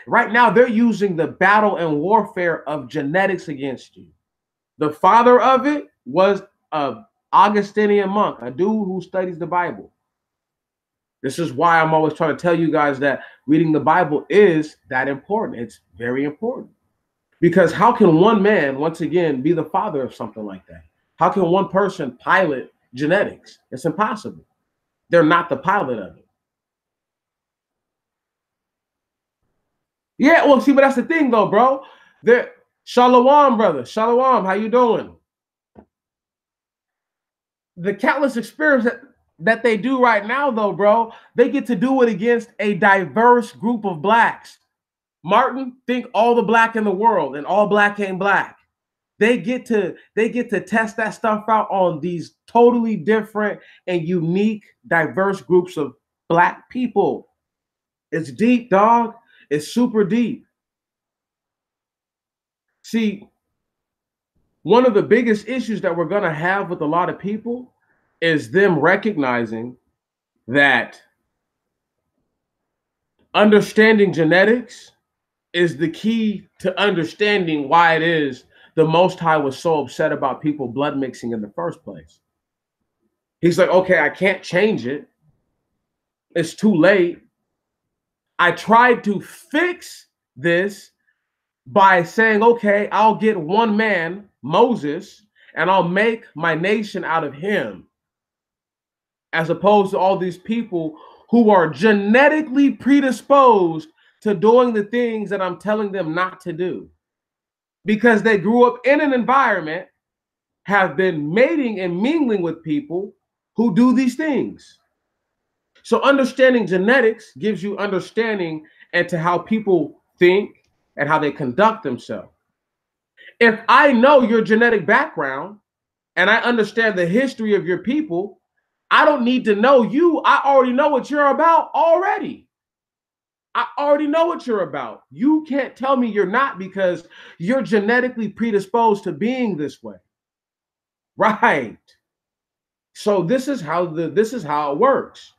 right now. They're using the battle and warfare of genetics against you. The father of it was a Augustinian monk, a dude who studies the Bible. This is why I'm always trying to tell you guys that reading the Bible is that important. It's very important. Because how can one man, once again, be the father of something like that? How can one person pilot genetics? It's impossible. They're not the pilot of it. Yeah, well, see, but that's the thing, though, bro. They're Shalom, brother. Shalom. How you doing? The countless experiments that they do right now, though, bro, they get to do it against a diverse group of blacks. Martin, think all the black in the world, and all black ain't black. They get to test that stuff out on these totally different and unique, diverse groups of black people. It's deep, dog. It's super deep. See, one of the biggest issues that we're gonna have with a lot of people is them recognizing that understanding genetics is the key to understanding why it is the Most High was so upset about people blood mixing in the first place. He's like, okay, I can't change it. It's too late. I tried to fix this by saying, okay, I'll get one man, Moses, and I'll make my nation out of him, as opposed to all these people who are genetically predisposed to doing the things that I'm telling them not to do because they grew up in an environment, have been mating and mingling with people who do these things. So understanding genetics gives you understanding into how people think and how they conduct themselves. If I know your genetic background and I understand the history of your people, I don't need to know you. I already know what you're about already. I already know what you're about. You can't tell me you're not because you're genetically predisposed to being this way. Right. So this is how it works.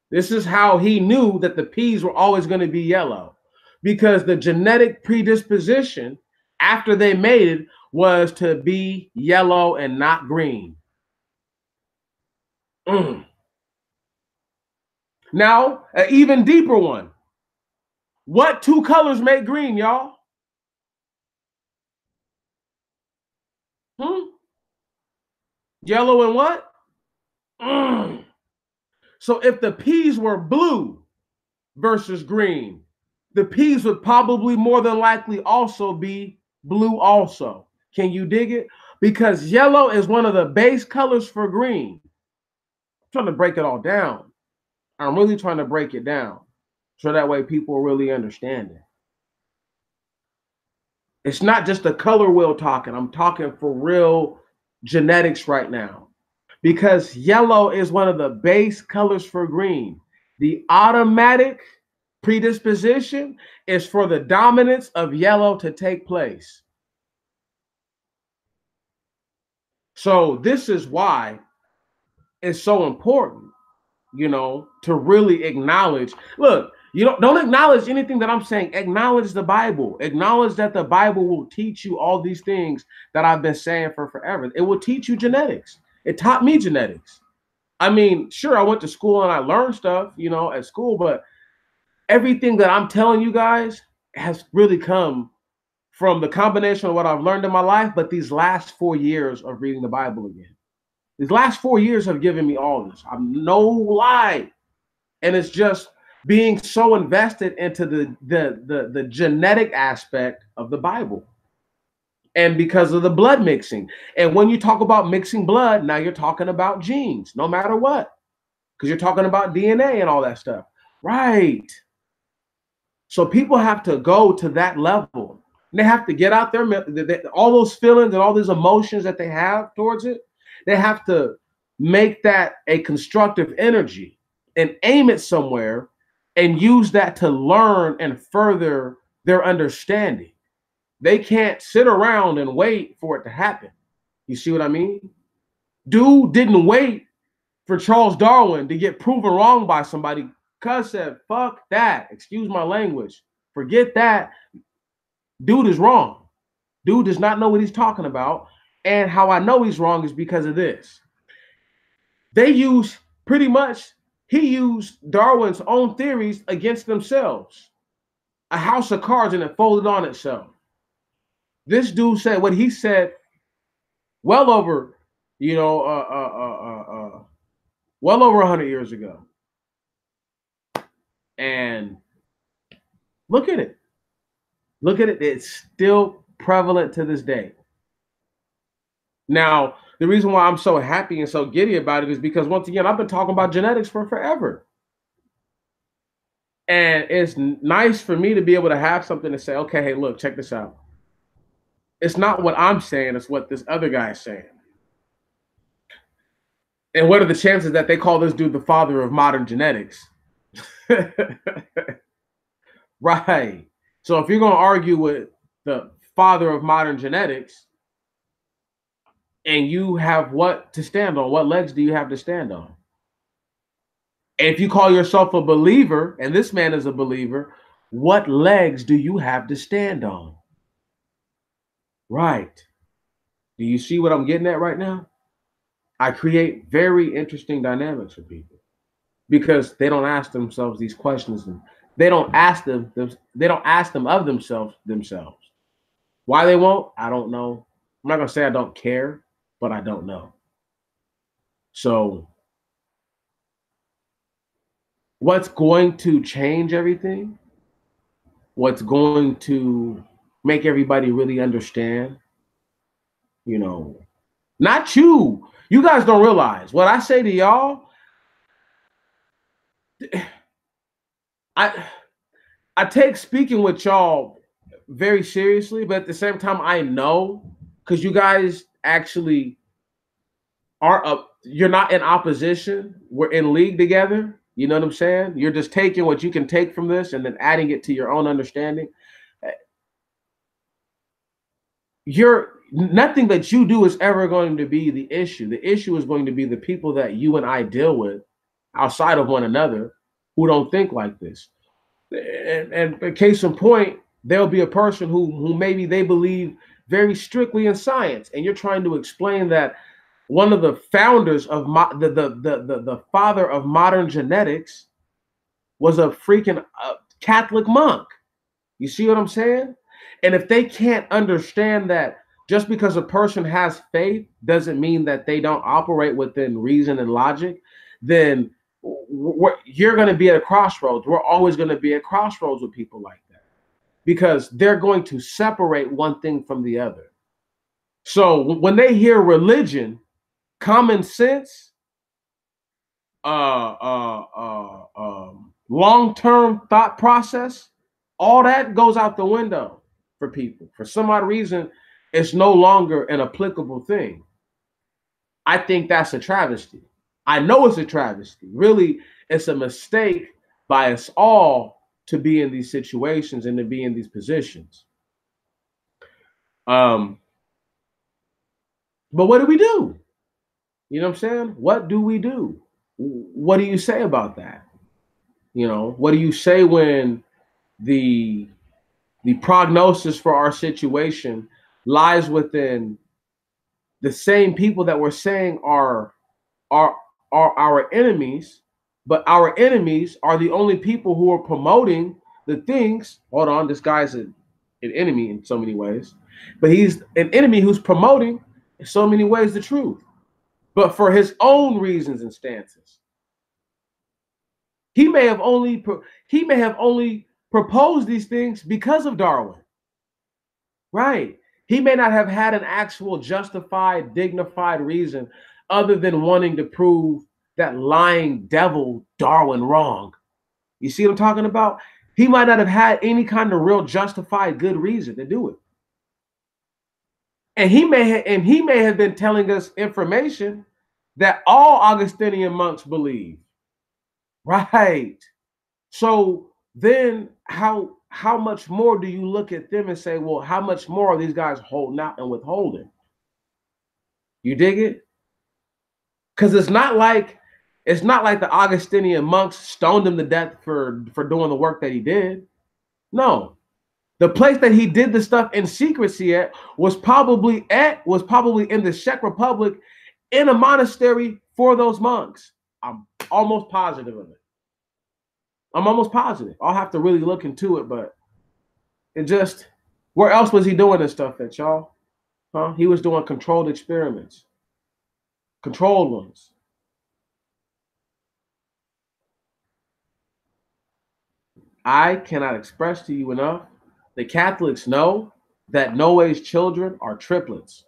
This is how he knew that the peas were always going to be yellow, because the genetic predisposition after they mated was to be yellow and not green. Mm. Now, an even deeper one. What two colors make green, y'all? Hmm? Yellow and what? Mm. So if the peas were blue versus green, the peas would probably more than likely also be blue also. Can you dig it? Because yellow is one of the base colors for green. I'm trying to break it all down. I'm really trying to break it down so that way people really understand it. It's not just a color wheel talking. I'm talking for real genetics right now. Because yellow is one of the base colors for green. The automatic predisposition is for the dominance of yellow to take place. So this is why it's so important, to really acknowledge. Look, you don't acknowledge anything that I'm saying. Acknowledge the Bible. Acknowledge that the Bible will teach you all these things that I've been saying for forever. It will teach you genetics. It taught me genetics. I mean, sure, I went to school and I learned stuff, at school, but everything that I'm telling you guys has really come from the combination of what I've learned in my life, but these last 4 years of reading the Bible again. These last 4 years have given me all this. I'm no lie. And it's just being so invested into the genetic aspect of the Bible. And because of the blood mixing. And when you talk about mixing blood, now you're talking about genes, no matter what, because you're talking about DNA and all that stuff. Right. So people have to go to that level. And they have to get out there, all those feelings and all these emotions that they have towards it. They have to make that a constructive energy and aim it somewhere and use that to learn and further their understanding. They can't sit around and wait for it to happen. You see what I mean? Dude didn't wait for Charles Darwin to get proven wrong by somebody. Cuz said, fuck that. Excuse my language. Forget that. Dude is wrong. Dude does not know what he's talking about. And how I know he's wrong is because of this. They use pretty much, he used Darwin's own theories against themselves. A house of cards and it folded on itself. This dude said what he said well over, you know, well over 100 years ago. And look at it. Look at it. It's still prevalent to this day. Now, the reason why I'm so happy and so giddy about it is because, once again, I've been talking about genetics for forever. And it's nice for me to be able to have something to say, okay, hey, look, check this out. It's not what I'm saying, it's what this other guy is saying. And what are the chances that they call this dude the father of modern genetics? Right. So if you're going to argue with the father of modern genetics, and you have what to stand on, what legs do you have to stand on? And if you call yourself a believer, and this man is a believer, what legs do you have to stand on? Right. Do you see what I'm getting at right now? I create very interesting dynamics for people because they don't ask themselves these questions, and they don't ask them of themselves. Why they won't, I don't know. I'm not gonna say I don't care, but I don't know. So what's going to change everything? What's going to make everybody really understand? You know, not you. You guys don't realize what I say to y'all. I I take speaking with y'all very seriously, but at the same time, I know because you guys actually are up. You're not in opposition. We're in league together. You know what I'm saying? You're just taking what you can take from this and then adding it to your own understanding. You're nothing that you do is ever going to be the issue. The issue is going to be the people that you and I deal with outside of one another who don't think like this. And case in point, there'll be a person who maybe they believe very strictly in science, and you're trying to explain that one of the founders of the father of modern genetics was a freaking Catholic monk. You see what I'm saying? And if they can't understand that just because a person has faith doesn't mean that they don't operate within reason and logic, then you're going to be at a crossroads. We're always going to be at crossroads with people like that because they're going to separate one thing from the other. So when they hear religion, common sense, long-term thought process, all that goes out the window for people. For some odd reason, it's no longer an applicable thing. I think that's a travesty. I know it's a travesty. Really, it's a mistake by us all to be in these situations and to be in these positions. But what do we do? You know what I'm saying? What do we do? What do you say about that? You know, what do you say when the prognosis for our situation lies within the same people that we're saying are our enemies, but our enemies are the only people who are promoting the things. Hold on, this guy's an enemy in so many ways, but he's an enemy who's promoting in so many ways the truth, but for his own reasons and stances. He may have only proposed these things because of Darwin. Right. He may not have had an actual justified, dignified reason other than wanting to prove that lying devil Darwin wrong. You see what I'm talking about? He might not have had any kind of real justified good reason to do it. And he may have been telling us information that all Augustinian monks believe. Right. So then how much more do you look at them and say, well, how much more are these guys holding out and withholding? You dig it? Because it's not like the Augustinian monks stoned him to death for doing the work that he did. No. The place that he did the stuff in secrecy at was probably in the Czech Republic in a monastery for those monks. I'm almost positive of it. I'm almost positive. I'll have to really look into it, but it just, where else was he doing this stuff at, y'all? Huh? He was doing controlled experiments. Controlled ones. I cannot express to you enough. The Catholics know that Noah's children are triplets.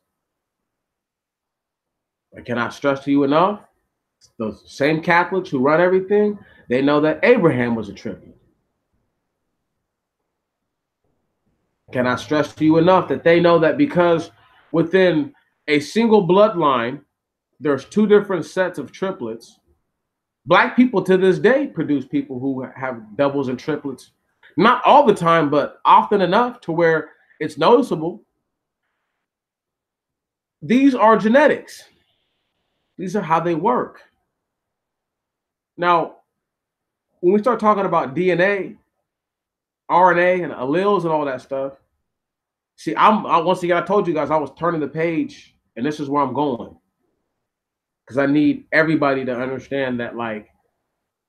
I cannot stress to you enough. Those same Catholics who run everything, they know that Abraham was a triplet. Cannot stress to you enough that they know that because within a single bloodline, there's two different sets of triplets. Black people to this day produce people who have doubles and triplets. Not all the time, but often enough to where it's noticeable. These are genetics. These are how they work. Now, when we start talking about DNA, RNA, and alleles and all that stuff, see, once again, I told you guys I was turning the page, and this is where I'm going. Because I need everybody to understand that, like,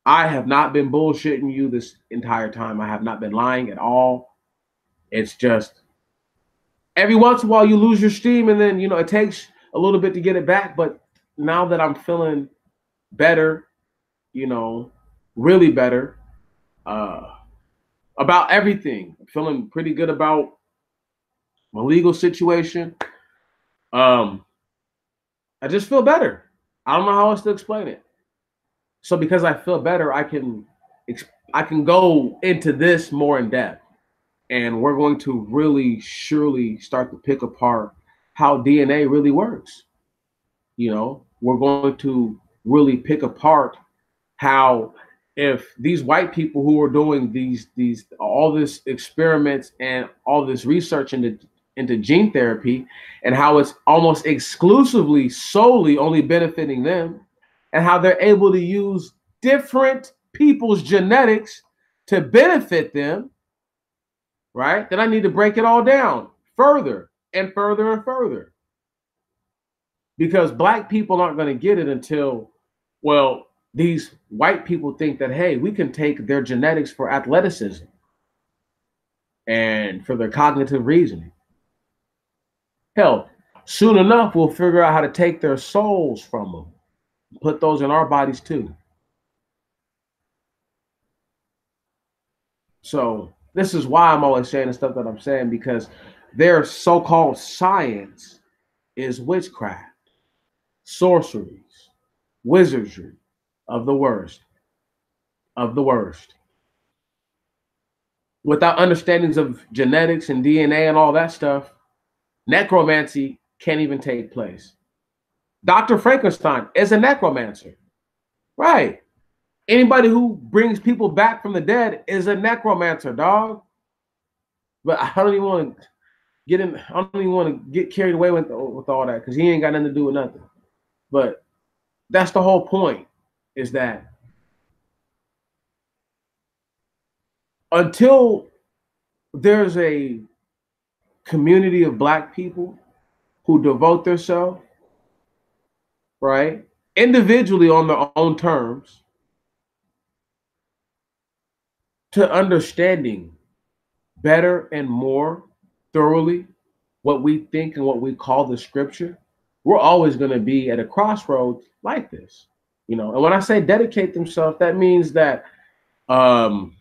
I have not been bullshitting you this entire time. I have not been lying at all. It's just every once in a while you lose your steam, and then, it takes a little bit to get it back. But now that I'm feeling better, really better about everything, I'm feeling pretty good about my legal situation. I just feel better. I don't know how else to explain it. So because I feel better, I can go into this more in depth, and we're going to really surely start to pick apart how DNA really works. We're going to really pick apart how, if these white people who are doing these all this experiments and all this research into gene therapy, and how it's almost exclusively solely only benefiting them, and how they're able to use different people's genetics to benefit them, right? Then I need to break it all down further and further and further. Because Black people aren't going to get it until, well, these white people think that, hey, we can take their genetics for athleticism and for their cognitive reasoning. Hell, soon enough, we'll figure out how to take their souls from them, put those in our bodies too. So this is why I'm always saying the stuff that I'm saying, because their so-called science is witchcraft, sorceries, wizardry of the worst. Of the worst. Without understandings of genetics and DNA and all that stuff, necromancy can't even take place. Dr. Frankenstein is a necromancer. Right. Anybody who brings people back from the dead is a necromancer, dog. But I don't even want to get carried away with all that, because he ain't got nothing to do with nothing. But that's the whole point, is that until there's a community of Black people who devote themselves, right, individually on their own terms, to understanding better and more thoroughly what we think and what we call the scripture, we're always going to be at a crossroads like this. And when I say dedicate themselves, that means that Um,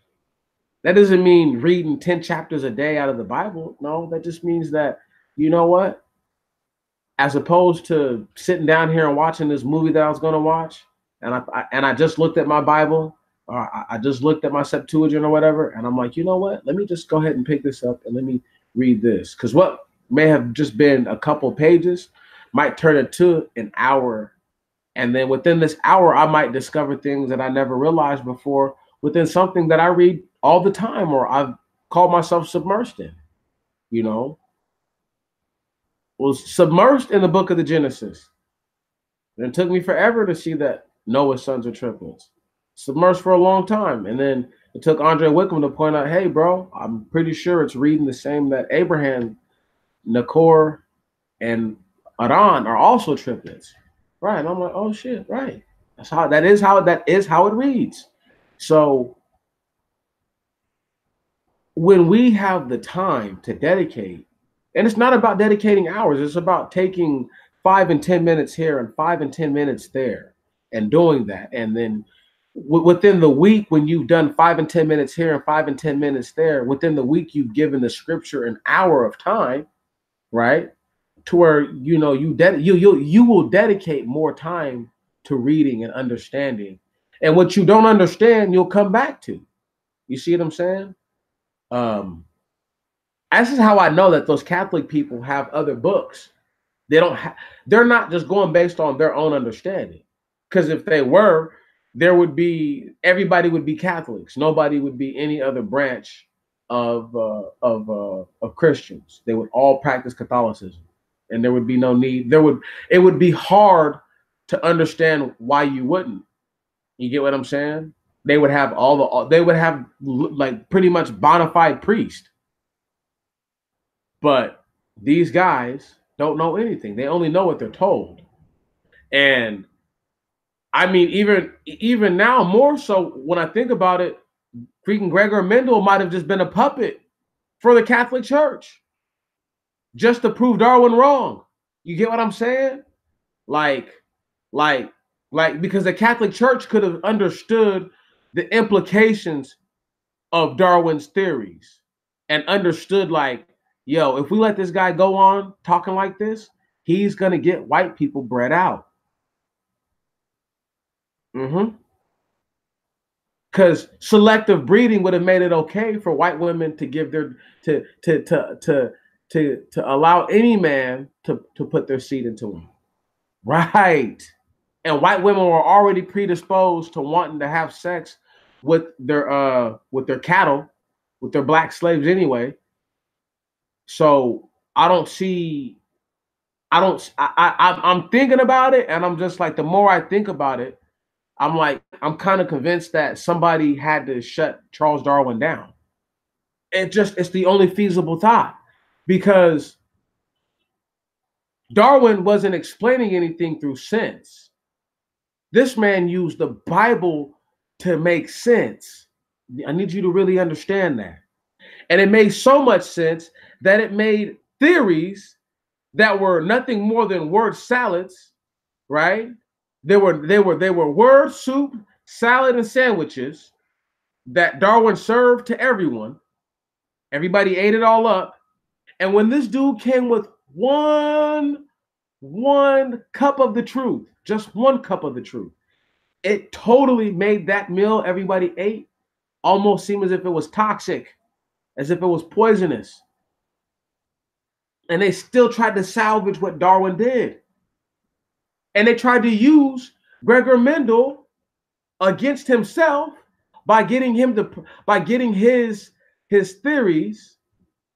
that doesn't mean reading 10 chapters a day out of the Bible. No, that just means that, you know what? As opposed to sitting down here and watching this movie that I was going to watch, and I just looked at my Bible, or I just looked at my Septuagint or whatever, and I'm like, you know what? Let me just go ahead and pick this up and let me read this, because what may have just been a couple pages might turn into an hour, and then within this hour, I might discover things that I never realized before within something that I read all the time, or I've called myself submersed in. You know, was submersed in the book of the Genesis. And it took me forever to see that Noah's sons are triplets. Submersed for a long time. And then it took Andre Wickham to point out, hey, bro, I'm pretty sure it's reading the same that Abraham, Nakor, and Aran are also triplets. Right. And I'm like, oh shit, right. That is how it reads. So when we have the time to dedicate, and it's not about dedicating hours, it's about taking 5 and 10 minutes here and 5 and 10 minutes there and doing that. And then within the week, when you've done 5 and 10 minutes here and 5 and 10 minutes there, within the week, you've given the scripture an hour of time, right? To where you will dedicate more time to reading and understanding. And what you don't understand, you'll come back to. You see what I'm saying? Um, this is how I know that those Catholic people have other books. They don't. They're not just going based on their own understanding. Because if they were, there would be everybody would be Catholics. Nobody would be any other branch of Christians. They would all practice Catholicism, and there would be no need. It would be hard to understand why you wouldn't. You get what I'm saying? They would have they would have like pretty much bona fide priest. But these guys don't know anything. They only know what they're told. And I mean, even now, more so when I think about it, freaking Gregor Mendel might have just been a puppet for the Catholic Church just to prove Darwin wrong. You get what I'm saying? Like, like, because the Catholic Church could have understood the implications of Darwin's theories and understood, like, yo, if we let this guy go on talking like this, he's gonna get white people bred out. Mm-hmm. Because selective breeding would have made it okay for white women to give their to allow any man to put their seed into them. Right. And white women were already predisposed to wanting to have sex with their cattle, with their black slaves anyway. So I don't see I don't I'm thinking about it, and I'm just like, the more I think about it, I'm like, I'm kind of convinced that somebody had to shut Charles Darwin down. It's the only feasible thought, because Darwin wasn't explaining anything through sense. This man used the Bible to make sense. I need you to really understand that. And it made so much sense that it made theories that were nothing more than word salads, right? They were word soup, salad, and sandwiches that Darwin served to everyone. Everybody ate it all up. And when this dude came with one cup of the truth, just one cup of the truth, it totally made that meal everybody ate almost seem as if it was toxic, as if it was poisonous. And they still tried to salvage what Darwin did. And they tried to use Gregor Mendel against himself by getting his theories,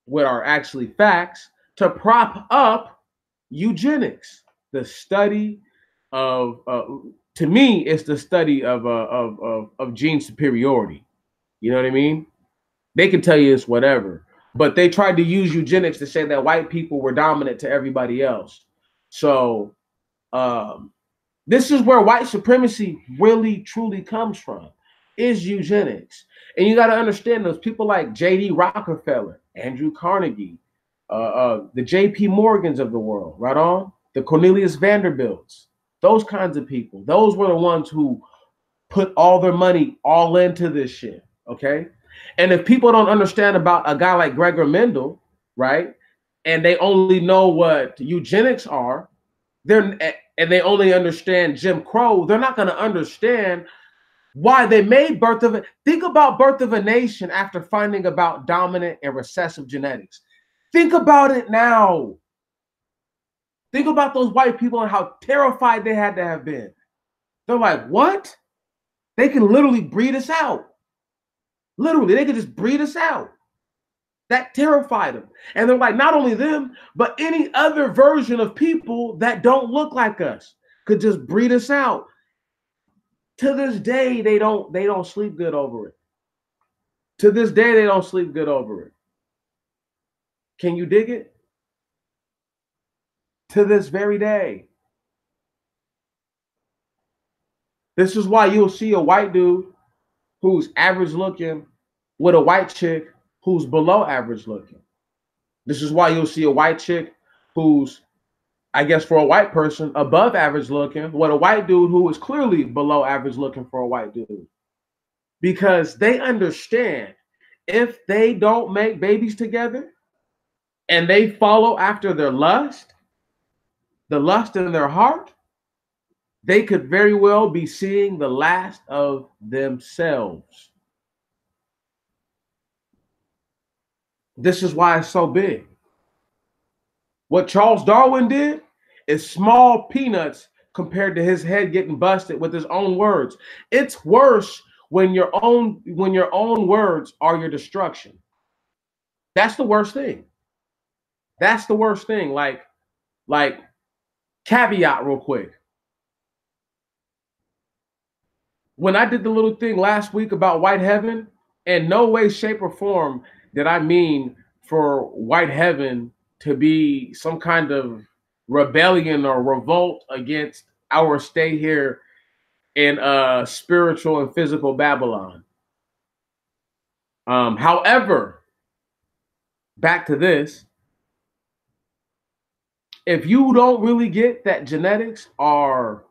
what are actually facts, to prop up eugenics, the study of to me, it's the study of gene superiority. You know what I mean? They can tell you it's whatever, but they tried to use eugenics to say that white people were dominant to everybody else. So um, this is where white supremacy really truly comes from, is eugenics. And you got to understand, those people like J.D. Rockefeller, Andrew Carnegie, the J.P. Morgans of the world, right on? The Cornelius Vanderbilts, those kinds of people. Those were the ones who put all their money all into this shit. Okay. And if people don't understand about a guy like Gregor Mendel, right, and they only know what eugenics are, they're and they only understand Jim Crow, they're not going to understand why they made Birth of a Think about Birth of a Nation after finding about dominant and recessive genetics. Think about it now. Think about those white people and how terrified they had to have been. They're like, what? They can literally breed us out. Literally, they could just breed us out. That terrified them. And they're like, not only them, but any other version of people that don't look like us could just breed us out. To this day, they don't sleep good over it. To this day, they don't sleep good over it. Can you dig it? To this very day. This is why you'll see a white dude who's average looking with a white chick who's below average looking. This is why you'll see a white chick who's, I guess for a white person, above average looking with a white dude who is clearly below average looking for a white dude. Because they understand if they don't make babies together and they follow after their lust, the lust in their heart, they could very well be seeing the last of themselves. This is why it's so big. What Charles Darwin did is small peanuts compared to his head getting busted with his own words. It's worse when your own words are your destruction. That's the worst thing. That's the worst thing. Like caveat real quick. When I did the little thing last week about white heaven, in no way, shape, or form did I mean for white heaven to be some kind of rebellion or revolt against our stay here in spiritual and physical Babylon. However, back to this, if you don't really get that genetics are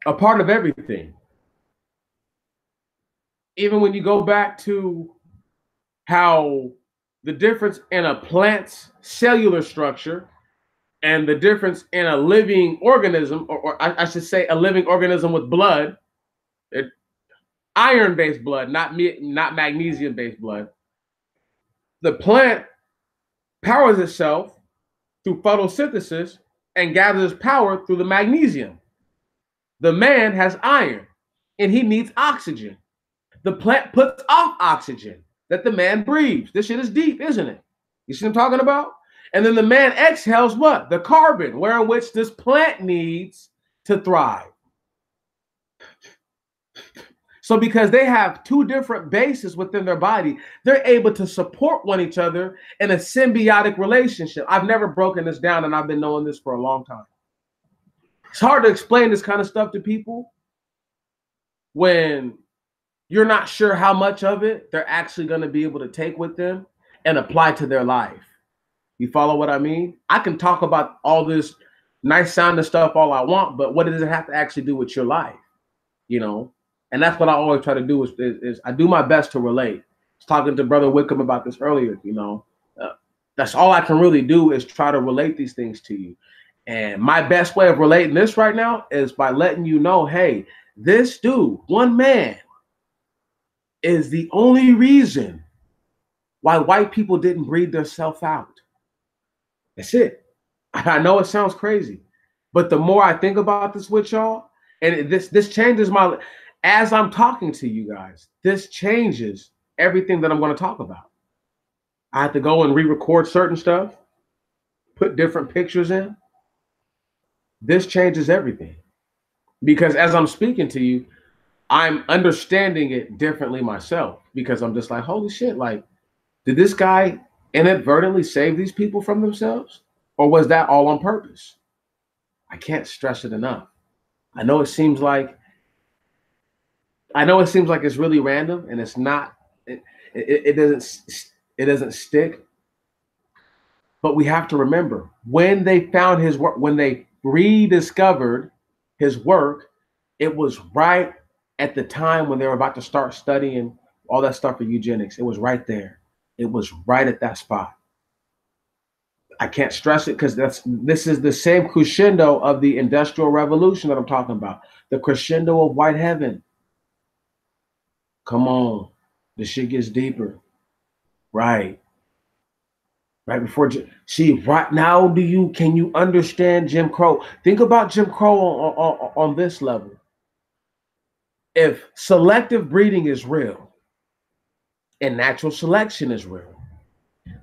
a part of everything, even when you go back to how the difference in a plant's cellular structure and the difference in a living organism, or I should say a living organism with blood, iron-based blood, not magnesium-based blood. The plant powers itself through photosynthesis and gathers power through the magnesium. The man has iron and he needs oxygen. The plant puts off oxygen that the man breathes. This shit is deep, isn't it? You see what I'm talking about? And then the man exhales what? The carbon, wherein which this plant needs to thrive. So because they have two different bases within their body, they're able to support one each other in a symbiotic relationship. I've never broken this down, and I've been knowing this for a long time. It's hard to explain this kind of stuff to people when you're not sure how much of it they're actually going to be able to take with them and apply to their life. You follow what I mean? I can talk about all this nice sounding stuff all I want, but what does it have to actually do with your life? You know? And that's what I always try to do is I do my best to relate. I was talking to Brother Wickham about this earlier, you know. That's all I can really do is try to relate these things to you. And my best way of relating this right now is by letting you know, hey, this dude, one man, is the only reason why white people didn't breed themselves out. That's it. I know it sounds crazy, but the more I think about this with y'all, and this changes my, as I'm talking to you guys, this changes everything that I'm going to talk about. I have to go and re-record certain stuff, put different pictures in. This changes everything because as I'm speaking to you, I'm understanding it differently myself because I'm just like, holy shit, like, did this guy inadvertently save these people from themselves? Or was that all on purpose? I can't stress it enough. I know it seems like it's really random and it's not, it doesn't stick. But we have to remember when they found his work, when they rediscovered his work, it was right at the time when they were about to start studying all that stuff for eugenics. It was right there. It was right at that spot. I can't stress it because this is the same crescendo of the Industrial Revolution that I'm talking about. The crescendo of white heaven. Come on, the shit gets deeper. Right, right before. See, right now, can you understand Jim Crow? Think about Jim Crow on this level. If selective breeding is real and natural selection is real,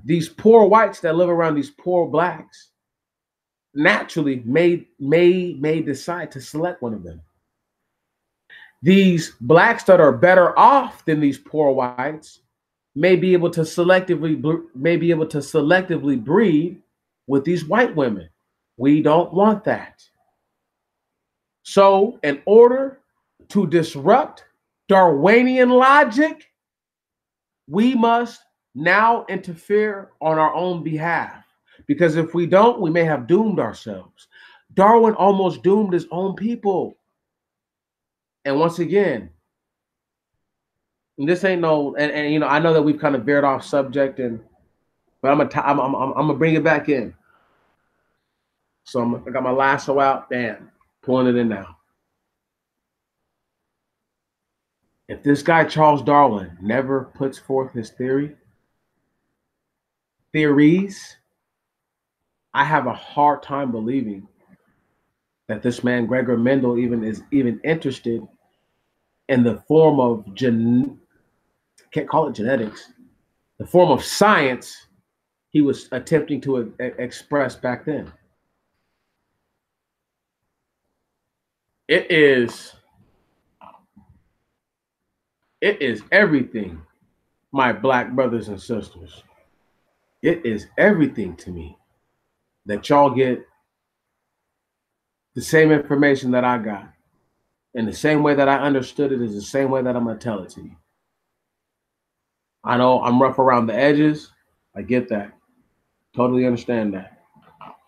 these poor whites that live around these poor blacks naturally may decide to select one of them. These blacks that are better off than these poor whites may be able to selectively breed with these white women. We don't want that. So, in order to disrupt Darwinian logic, we must now interfere on our own behalf. Because if we don't, we may have doomed ourselves. Darwin almost doomed his own people. And once again, and this ain't no, and you know, I know that we've kind of veered off subject, but I'm gonna bring it back in. So I got my lasso out, bam, pulling it in now. If this guy Charles Darwin never puts forth his theories, I have a hard time believing that this man Gregor Mendel is interested in the form of can't call it genetics, the form of science he was attempting to express back then. It is everything, my black brothers and sisters. It is everything to me that y'all get the same information that I got. And the same way that I understood it is the same way that I'm going to tell it to you. I know I'm rough around the edges. I get that. Totally understand that.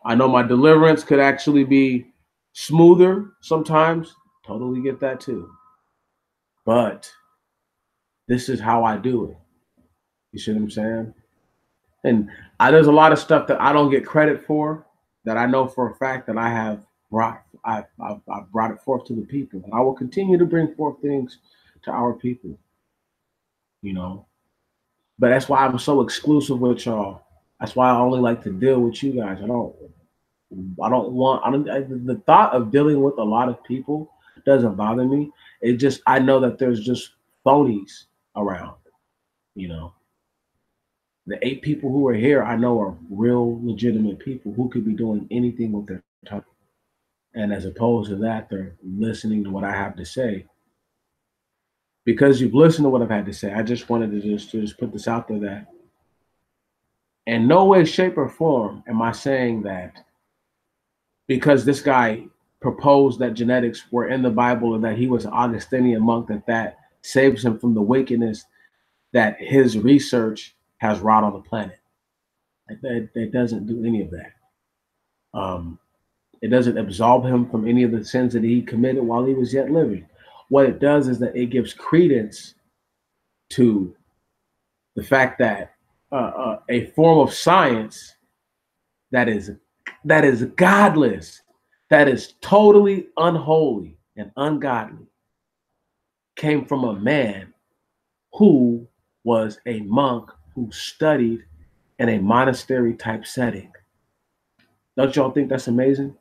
I know my deliverance could actually be smoother sometimes. Totally get that too. But this is how I do it. You see what I'm saying? And there's a lot of stuff that I don't get credit for that I know for a fact that I have brought. I've brought it forth to the people, and I will continue to bring forth things to our people. You know, but that's why I'm so exclusive with y'all. That's why I only like to deal with you guys. The thought of dealing with a lot of people doesn't bother me. It just, I know that there's just phonies around, you know. The 8 people who are here, I know are real legitimate people who could be doing anything with their time. And as opposed to that, they're listening to what I have to say. Because you've listened to what I've had to say, I just wanted to just put this out there that in no way, shape, or form am I saying that because this guy proposed that genetics were in the Bible or that he was an Augustinian monk, that saves him from the wickedness that his research has wrought on the planet. It doesn't do any of that. It doesn't absolve him from any of the sins that he committed while he was yet living. What it does is that it gives credence to the fact that a form of science that is godless, that is totally unholy and ungodly, came from a man who was a monk who studied in a monastery type setting. Don't y'all think that's amazing?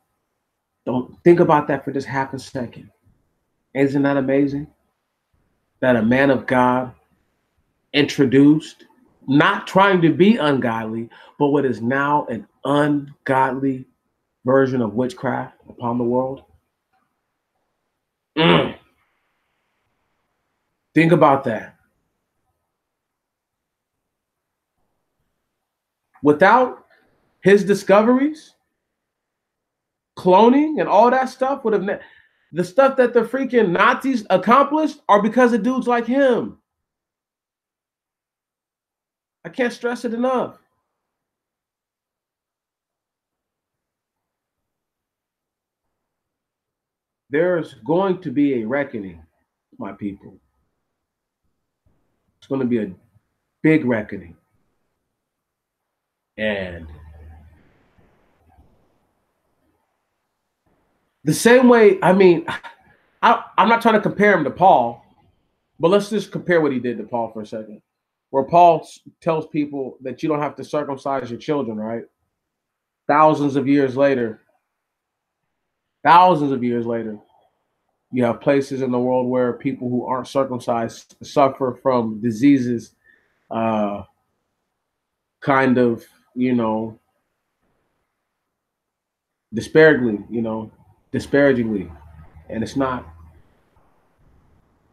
Don't think about that for just half a second. Isn't that amazing? That a man of God introduced, not trying to be ungodly, but what is now an ungodly version of witchcraft upon the world. Think about that. Without his discoveries, cloning and all that stuff would have the stuff that the freaking Nazis accomplished are because of dudes like him. I can't stress it enough. There's going to be a reckoning, my people. It's going to be a big reckoning. And the same way, I mean, I'm not trying to compare him to Paul, but let's just compare what he did to Paul for a second. Where Paul tells people that you don't have to circumcise your children, right? Thousands of years later, thousands of years later, you have places in the world where people who aren't circumcised suffer from diseases, uh, kind of, you know, disparagingly, disparagingly. And it's not,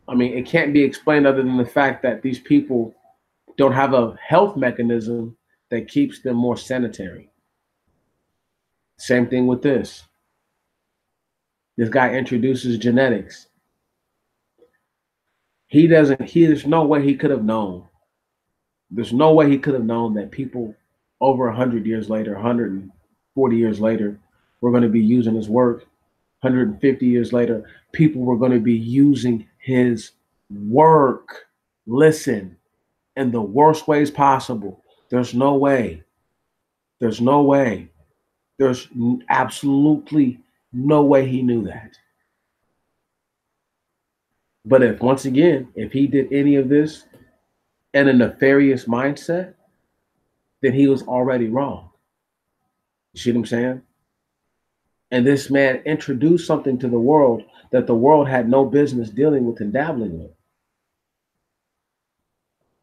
I mean, it can't be explained other than the fact that these people don't have a health mechanism that keeps them more sanitary. Same thing with this. This guy introduces genetics. There's no way he could have known. There's no way he could have known that people over 100 years later, 140 years later, were going to be using his work. 150 years later, people were going to be using his work. Listen, in the worst ways possible. There's no way. There's no way. There's absolutely no way he knew that. But if, once again, if he did any of this in a nefarious mindset, then he was already wrong. You see what I'm saying? And this man introduced something to the world that the world had no business dealing with and dabbling with.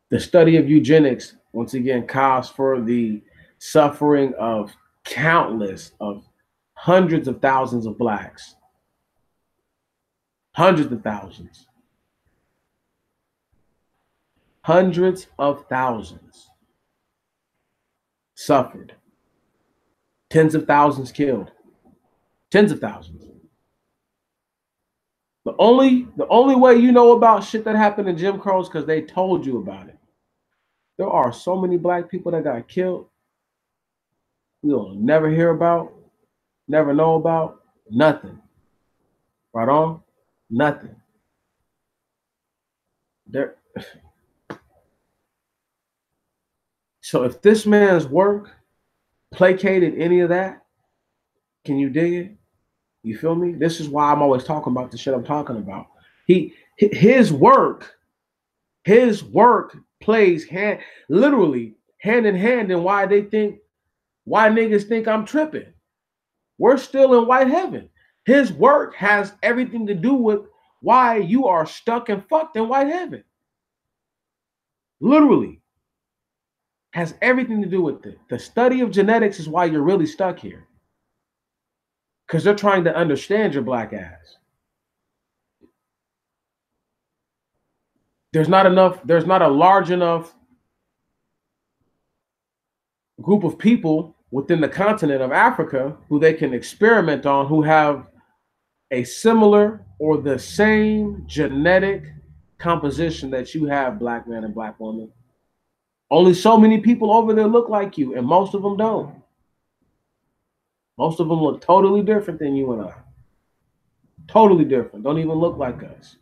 The study of eugenics, once again, calls for the suffering of of hundreds of thousands of blacks. Hundreds of thousands. Hundreds of thousands suffered. Tens of thousands killed. Tens of thousands. The only way you know about shit that happened in Jim Crow is because they told you about it. There are so many black people that got killed. We'll never hear about, never know about, nothing. Right on? Nothing. There. So if this man's work placated any of that, can you dig it? You feel me? This is why I'm always talking about the shit I'm talking about. His work plays literally hand in hand in why niggas think I'm tripping. We're still in white heaven. His work has everything to do with why you are stuck and fucked in white heaven. Literally has everything to do with it. The study of genetics is why you're really stuck here. Because they're trying to understand your black ass. There's not a large enough group of people within the continent of Africa who they can experiment on who have a similar or the same genetic composition that you have, black man and black woman. Only so many people over there look like you, and most of them don't. Most of them look totally different than you and I. Totally different. Don't even look like us.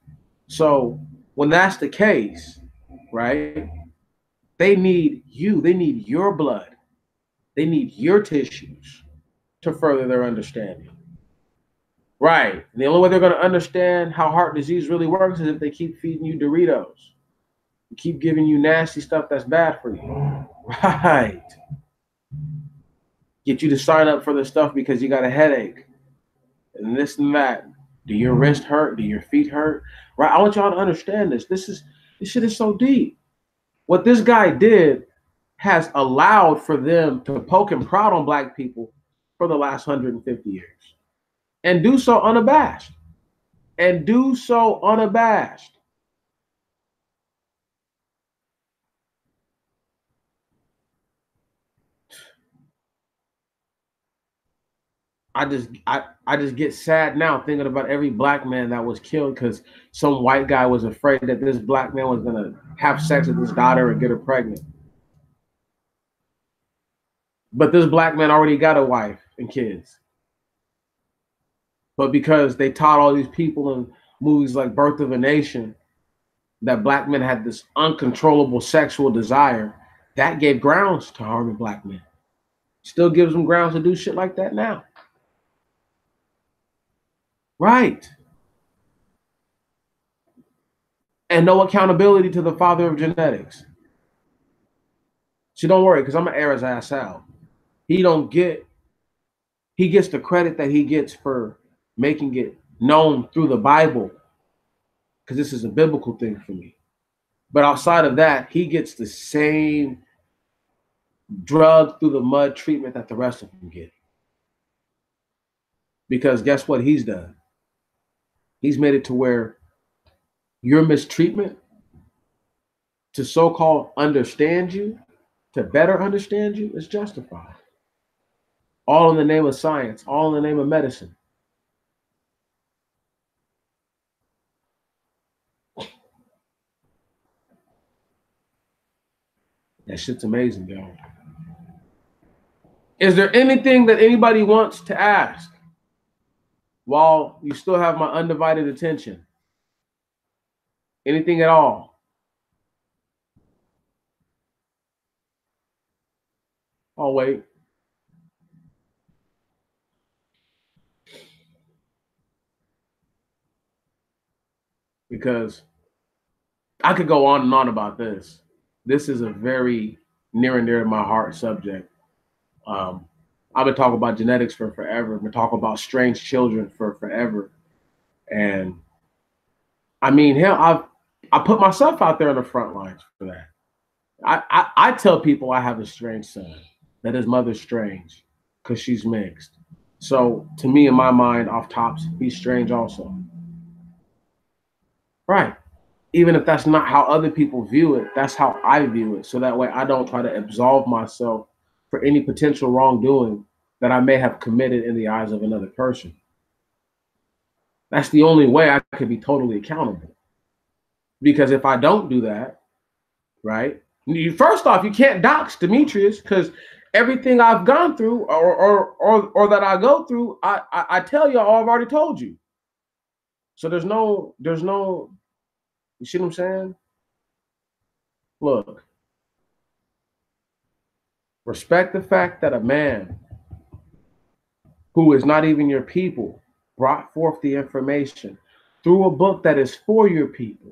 So when that's the case, right, they need you. They need your blood. They need your tissues to further their understanding. Right. And the only way they're going to understand how heart disease really works is if they keep feeding you Doritos. Keep giving you nasty stuff that's bad for you. Right. Get you to sign up for the stuff because you got a headache. And this and that. Do your wrist hurt? Do your feet hurt? Right. I want y'all to understand this. This shit is so deep. What this guy did has allowed for them to poke and prod on black people for the last 150 years. And do so unabashed. And do so unabashed. I just get sad now thinking about every black man that was killed because some white guy was afraid that this black man was gonna have sex with his daughter and get her pregnant. But this black man already got a wife and kids. But because they taught all these people in movies like Birth of a Nation that black men had this uncontrollable sexual desire, that gave grounds to harming black men. Still gives them grounds to do shit like that now. Right. And no accountability to the father of genetics. So don't worry, because I'm gonna air his ass out. He don't get he gets the credit that he gets for making it known through the Bible, because this is a biblical thing for me. But outside of that, he gets the same drug through the mud treatment that the rest of them get. Because guess what he's done? He's made it to where your mistreatment to so-called understand you, to better understand you, is justified. All in the name of science, all in the name of medicine. That shit's amazing, y'all. Is there anything that anybody wants to ask while you still have my undivided attention? Anything at all? I'll wait. Because I could go on and on about this. This is a very near and dear to my heart subject. Um, I've been talking about genetics for forever. I've been talking about strange children for forever. And I mean, hell, I put myself out there on the front lines for that. I tell people I have a strange son, that his mother's strange because she's mixed. So to me, in my mind, off tops, he's strange also. Right. Even if that's not how other people view it, that's how I view it. So that way I don't try to absolve myself for any potential wrongdoing that I may have committed in the eyes of another person. That's the only way I could be totally accountable. Because if I don't do that, right? First off, you can't dox Demetrius because everything I've gone through or that I go through, I tell you, I've already told you. So there's no, you see what I'm saying? Look, respect the fact that a man who is not even your people brought forth the information through a book that is for your people,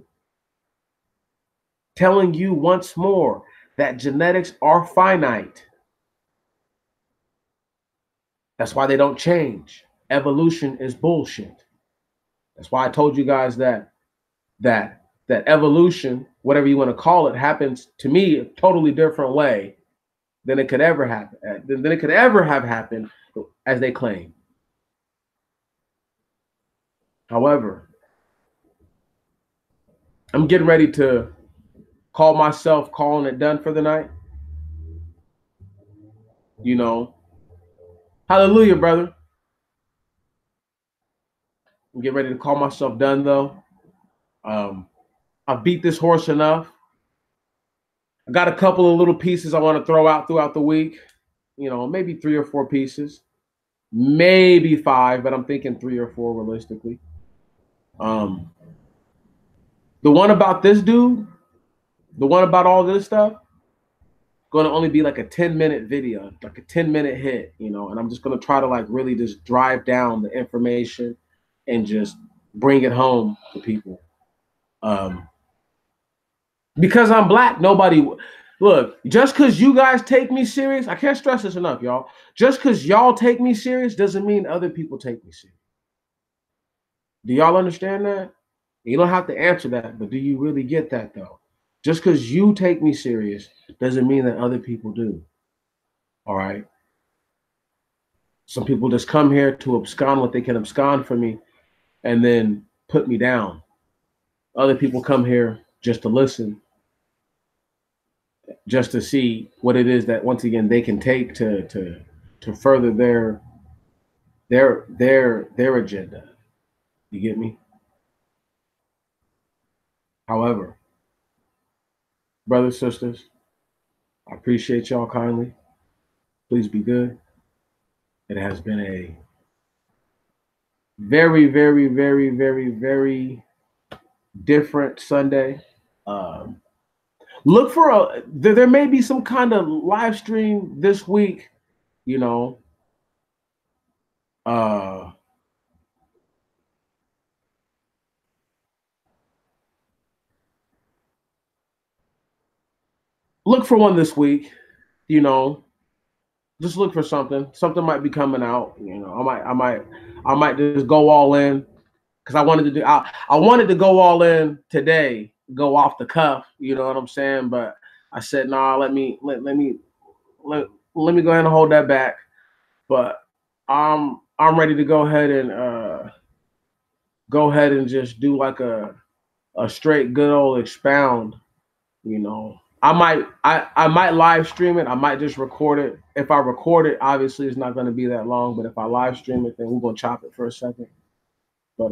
telling you once more that genetics are finite. That's why they don't change. Evolution is bullshit. That's why I told you guys that evolution, whatever you want to call it, happens to me a totally different way than it could ever happen, than it could ever have happened as they claim. However, I'm getting ready to call myself calling it done for the night. You know, hallelujah, brother. I'm getting ready to call myself done though. Um, I beat this horse enough. I got a couple of little pieces I want to throw out throughout the week. You know, maybe 3 or 4 pieces, maybe 5, but I'm thinking 3 or 4 realistically. Um, the one about this dude, the one about all this stuff, going to only be like a 10-minute video, like a 10-minute hit, you know, and I'm just going to try to like really just drive down the information and just bring it home to people. Um, because I'm black, nobody look, just because you guys take me serious, I can't stress this enough, y'all. Just because y'all take me serious doesn't mean other people take me serious. Do y'all understand that? You don't have to answer that, but do you really get that though? Just because you take me serious doesn't mean that other people do. All right. Some people just come here to abscond what they can abscond from me and then put me down. Other people come here just to listen, just to see what it is that once again they can take to further their agenda. You get me? However, brothers, sisters, I appreciate y'all kindly. Please be good. It has been a Very, very, very, very, very different Sunday. Um, look for there may be some kind of live stream this week. You know, uh, look for one this week. You know, just look for something. Something might be coming out. You know, I might just go all in because I wanted to go all in today, go off the cuff. You know what I'm saying? But I said, nah, let, let me go ahead and hold that back. But I'm ready to go ahead and just do like a straight good old expound. You know, I might live stream it. I might just record it. If I record it, obviously it's not going to be that long. But if I live stream it, then we're gonna chop it for a second. But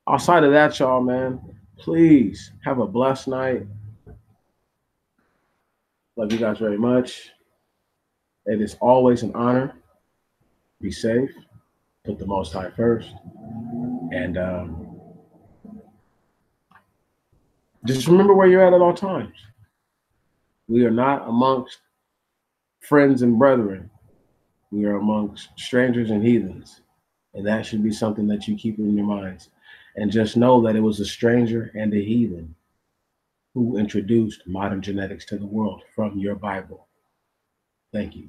outside of that, y'all, man, please have a blessed night. Love you guys very much. It is always an honor. Be safe. Put the Most High first, and just remember where you're at all times. We are not amongst friends and brethren. We are amongst strangers and heathens. And that should be something that you keep in your minds. And just know that it was a stranger and a heathen who introduced modern genetics to the world from your Bible. Thank you.